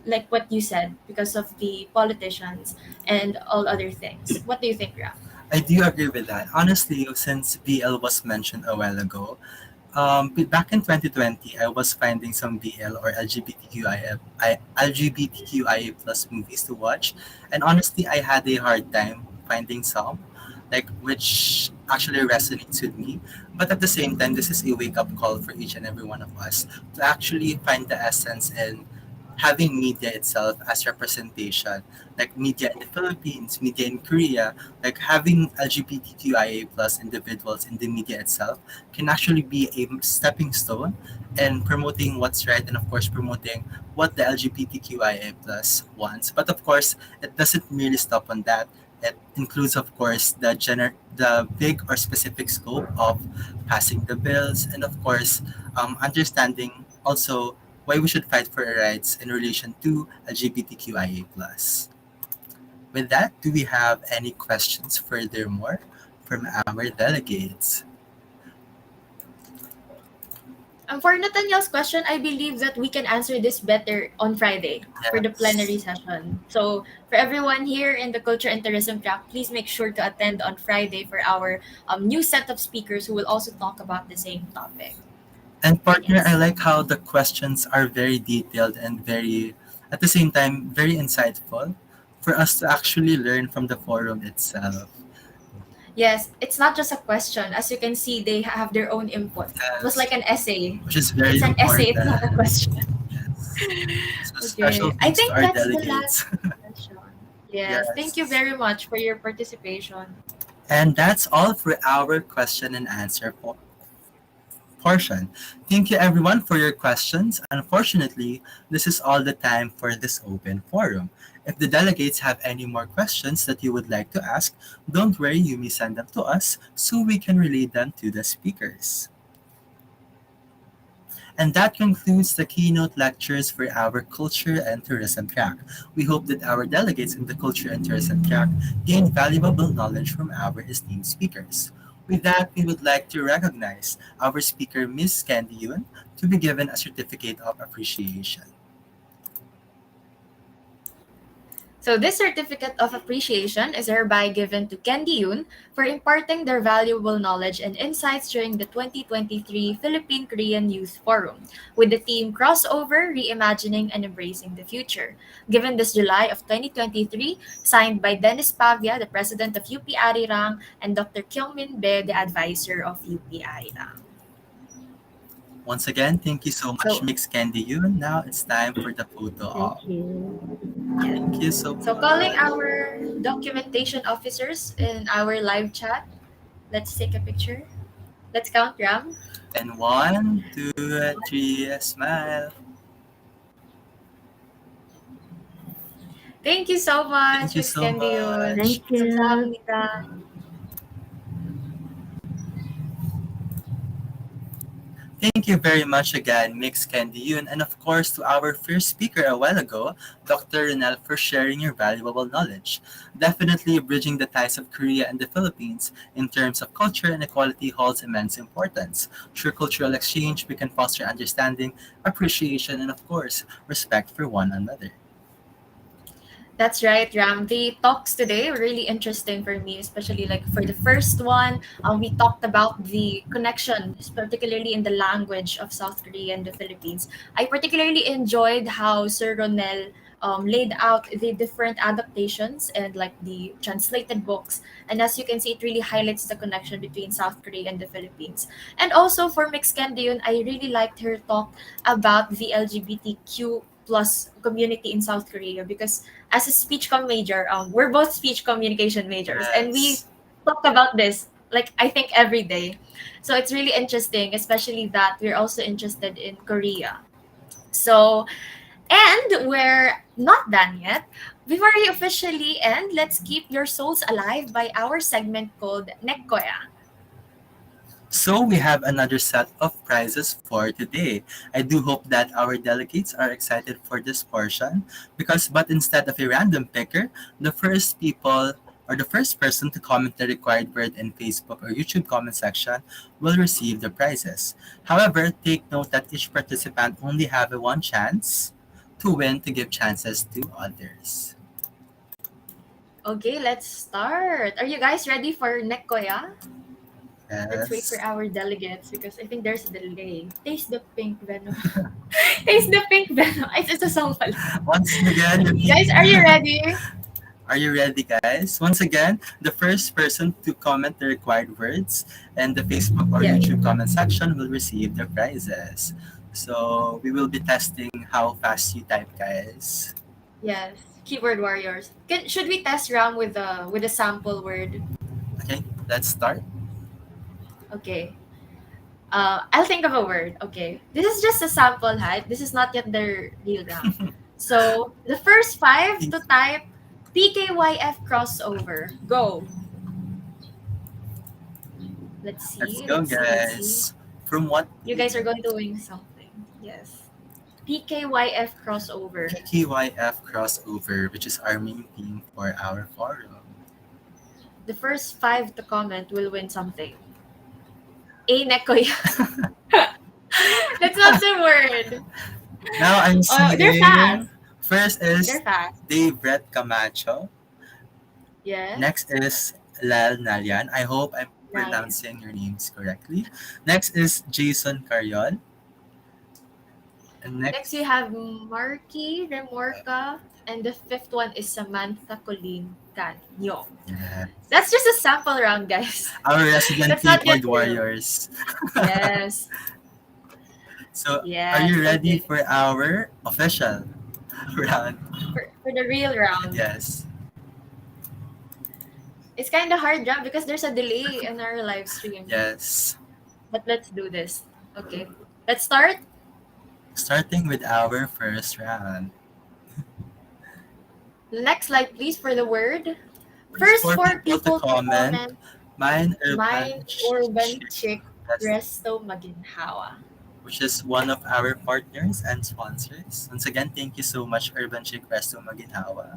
like what you said, because of the politicians and all other things. What do you think, Ram? I do agree with that. Honestly, since BL was mentioned a while ago, back in 2020, I was finding some BL or LGBTQIA plus movies to watch, and honestly, I had a hard time finding some, like which actually resonates with me. But at the same time, this is a wake up call for each and every one of us to actually find the essence in having media itself as representation, like media in the Philippines, media in Korea, like having LGBTQIA plus individuals in the media itself can actually be a stepping stone in promoting what's right and of course promoting what the LGBTQIA plus wants. But of course, it doesn't merely stop on that. It includes, of course, the big or specific scope of passing the bills, and of course, understanding also why we should fight for our rights in relation to LGBTQIA plus. With that, do we have any questions furthermore from our delegates? For Nathaniel's question, I believe that we can answer this better on Friday for the plenary Yes. session. So for everyone here in the Culture and Tourism track, please make sure to attend on Friday for our new set of speakers who will also talk about the same topic. And partner, I Yes. like how the questions are very detailed and very, at the same time, very insightful for us to actually learn from the forum itself. Yes, it's not just a question. As you can see, they have their own input. It was Yes, like an essay. which is very It's an essay, it's not a important. question. Yes. So special Okay. I thanks to think our that's the last delegates. question. Yes. Thank you Yes. very much for your participation. And that's all for our question and answer portion. Thank you everyone for your questions. Unfortunately, this is all the time for this open forum. If the delegates have any more questions that you would like to ask, don't worry, you may send them to us so we can relay them to the speakers. And that concludes the keynote lectures for our Culture and Tourism track. We hope that our delegates in the Culture and Tourism track gain valuable knowledge from our esteemed speakers. With that, we would like to recognize our speaker, Ms. Candy Yun, to be given a certificate of appreciation. So this certificate of appreciation is hereby given to Kendi Yoon for imparting their valuable knowledge and insights during the 2023 Philippine-Korean Youth Forum with the theme Crossover, Reimagining and Embracing the Future. Given this July of 2023, signed by Dennis Pavia, the president of UP Arirang, and Dr. Kyungmin Be, the advisor of UP Arirang. Once again, thank you so much, So, Ms. Candy Yun. Now it's time for the photo op. Thank you. Thank you so so calling much. our documentation officers in our live chat. Let's take a picture. Let's count, Ram. And 1, 2, 3, smile. Thank you so Thank much, you Miss so Candy Yun. much. Thank you. 감사합니다. Thank you very much again, Mix Candy Yun, and of course to our first speaker a while ago, Dr. Renel, for sharing your valuable knowledge. Definitely bridging the ties of Korea and the Philippines in terms of culture and equality holds immense importance. Through cultural exchange, we can foster understanding, appreciation, and of course, respect for one another. That's right, Ram. The talks today were really interesting for me, especially like for the first one. We talked about the connection, particularly in the language of South Korea and the Philippines. I particularly enjoyed how Sir Ronel laid out the different adaptations and like the translated books. And as you can see, it really highlights the connection between South Korea and the Philippines. And also for Mix Candion, I really liked her talk about the LGBTQ plus community in South Korea because as a speech com major, we're both speech communication majors, and we Yes. talk about this like I think every day. So it's really interesting, especially that we're also interested in Korea. So, and we're not done yet. Before we officially end, let's keep your souls alive by our segment called Nekkoya. So we have another set of prizes for today. I do hope that our delegates are excited for this portion but instead of a random picker, the first people or the first person to comment the required word in Facebook or YouTube comment section will receive the prizes. However, take note that each participant only have a one chance to win to give chances to others. Okay, let's start. Are you guys ready for Nekkoya? Let's wait for Yes. our delegates because I think there's a delay. Taste the pink venom. Taste the pink venom. It's a song pala. Once again, Guys, are you ready? are you ready, guys? Once again, the first person to comment the required words in the Facebook or Yes. YouTube comment section will receive the prizes. So we will be testing how fast you type, guys. Yes. Keyboard warriors. Should we test Ram with the sample word? Okay, let's start. Okay. I'll think of a word. Okay. This is just a sample, height. This is not yet the real round. So the first 5 to type PKYF crossover. Go. Let's see. Let's go, Let's see. Let's see. guys. From what? You guys are going to win something. Yes. PKYF crossover. PKYF crossover, which is our main theme for our forum. The first 5 to comment will win something. Ko yan. That's not the word. Now I'm seeing. They're fast. First is They're fast. Dave Brett Camacho. Yes. Next is Lal Nalian. I hope I'm pronouncing your names correctly. Next is Jason Carion. And Next we have Marky Remorca. And the 5th one is Samantha Colleen Canyo. Yeah. That's just a sample round, guys. Our resident That's not keyboard yet warriors. Yes. So, Yes, are you ready okay. for our official round? For the real round. Yes. It's kind of hard, Ram, because there's a delay in our live stream. Yes. But let's do this. Okay. Let's start. Starting with our first round. Next slide, please, for the word. First 4 people to comment. Mine Urban Chick Resto Maginhawa. Which is one of our partners and sponsors. Once again, thank you so much, Urban Chick Resto Maginhawa,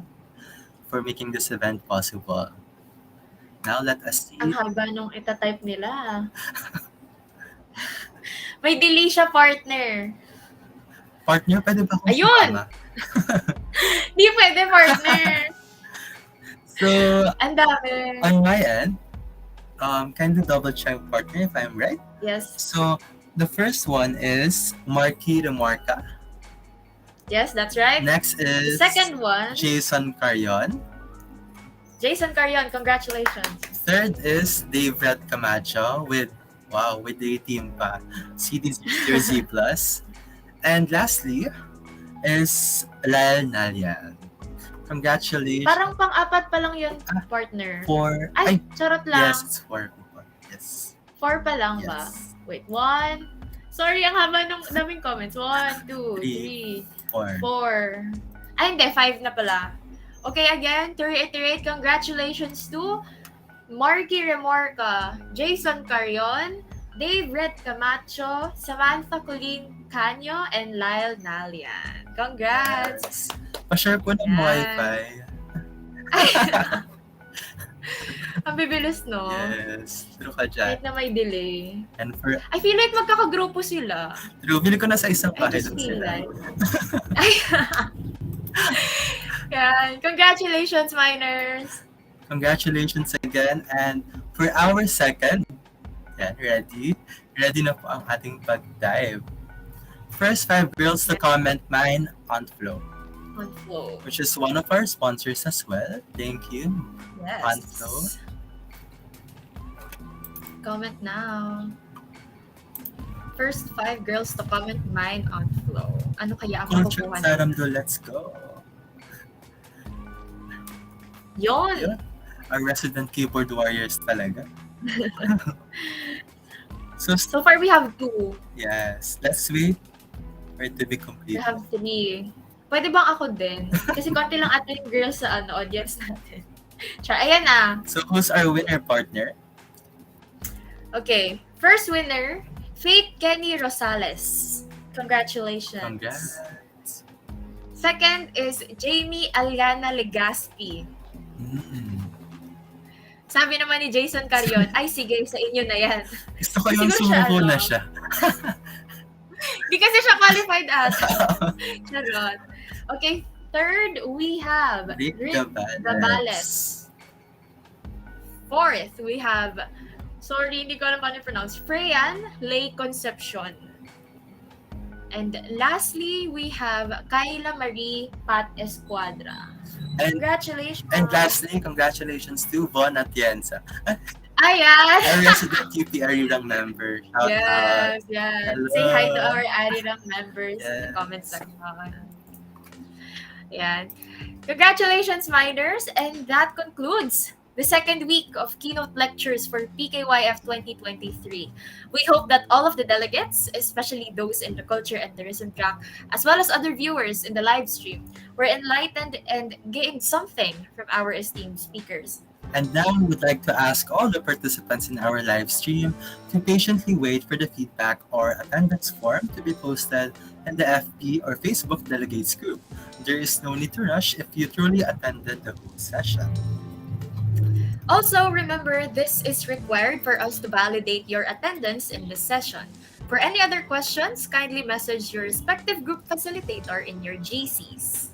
for making this event possible. Now let us see. Ang haba nung itatype nila. May delay siya, partner. Partner, pwede ba akong Ayun! sumama? Di pwede, partner. So, ang dami. On my end, kind of double check, partner, if I'm right. Yes. So, the first one is Marky Remorca. Yes, that's right. Next is the second one, Jason Carion. Jason Carion, congratulations. Third is Dave Red Camacho with the team pa. CDZ Plus. And lastly is Lal Nalian. Congratulations. Parang pang-apat pa lang yun, partner. 4. Ay, charot lang. Yes, it's 4. Yes. 4 pa lang ba? Wait, 1. Sorry, ang haba nung daming comments. 1, 2, 3, 4. Ay, hindi. 5 na pala. Okay, again, to reiterate, congratulations to Marky Remorca, Jason Carion, Dave Red Camacho, Samantha Colleen Canyo, and Lyle Nalian. Congrats! Pa-share po ng wifi. Ang bibilis, no? Yes. True ka dyan. Kahit na may delay. And for... I feel like magkakagrupo sila. True. Bili ko na sa isang I bahay just lang feel sila. like. Yan. Congratulations, miners! Congratulations again. And for our second, yan, ready? Ready na po ang ating pag-dive. First 5 girls to comment mine on Flow. On Flow. Which is one of our sponsors as well. Thank you. Yes. On Flow. Comment now. First 5 girls to comment mine on Flow. Ano kaya ang Culture makukuha sa nila? Ramdo, let's go. Yon! Our resident keyboard warriors talaga. So far, we have 2. Yes. Let's wait for it to be We complete. have 3. Pwede bang ako din? Kasi konti lang ata yung girls sa audience natin. Char, ayan na. So who's our winner, partner? Okay. First winner, Faith Kenny Rosales. Congratulations. Congrats. Second is Jamie Aliana Legaspi. Sabi naman ni Jason Carion, ay sige, sa inyo na yan. Gusto ko yung sumuko na siya. Hindi kasi siya qualified ata. Charot. Okay, third, we have Rick Gabales. Gabales. Fourth, we have, sorry, hindi ko alam paano pronounce, Freyan Lay Concepcion. And lastly, we have Kayla Marie Pat Esquadra. Congratulations. And lastly, congratulations to Von Atienza. Ayan. A resident UP Arirang member. Shout out. Yes, yes. Say hi to Hello. our Arirang members in the comment Yes. section. Ayan. Congratulations, minors! And that concludes the second week of keynote lectures for PKYF 2023. We hope that all of the delegates, especially those in the culture and tourism track, as well as other viewers in the live stream, were enlightened and gained something from our esteemed speakers. And now we would like to ask all the participants in our live stream to patiently wait for the feedback or attendance form to be posted in the FB or Facebook delegates group. There is no need to rush if you truly attended the whole session. Also, remember, this is required for us to validate your attendance in this session. For any other questions, kindly message your respective group facilitator in your GCs.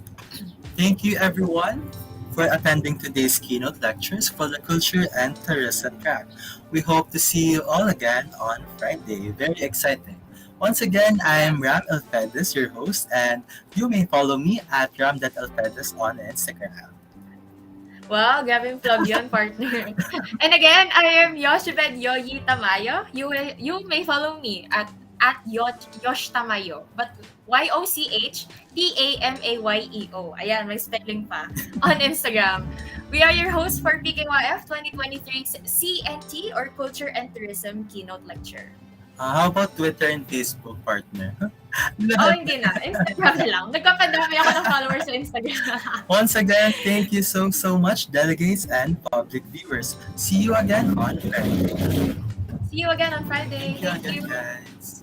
Thank you everyone for attending today's keynote lectures for the Culture and Tourism track. We hope to see you all again on Friday. Very exciting. Once again, I am Ram Elfedes, your host, and you may follow me at ram.elfedes on Instagram. Wow, grabe yung plug yun, partner. And again, I am Yoshibed Yoyi Tamayo. You may follow me at Yosh Tamayo. But YOCHTAMAYEO. Ayan, may spelling pa. On Instagram. We are your hosts for PKYF 2023's CNT or Culture and Tourism Keynote Lecture. How about Twitter and Facebook, partner? Oh, hindi na. Instagram na lang. Nagpapadami ako ng followers sa Instagram. Once again, thank you so much, delegates and public viewers. See you again on Friday. See you again on Friday. Thank you Thank again, you. guys.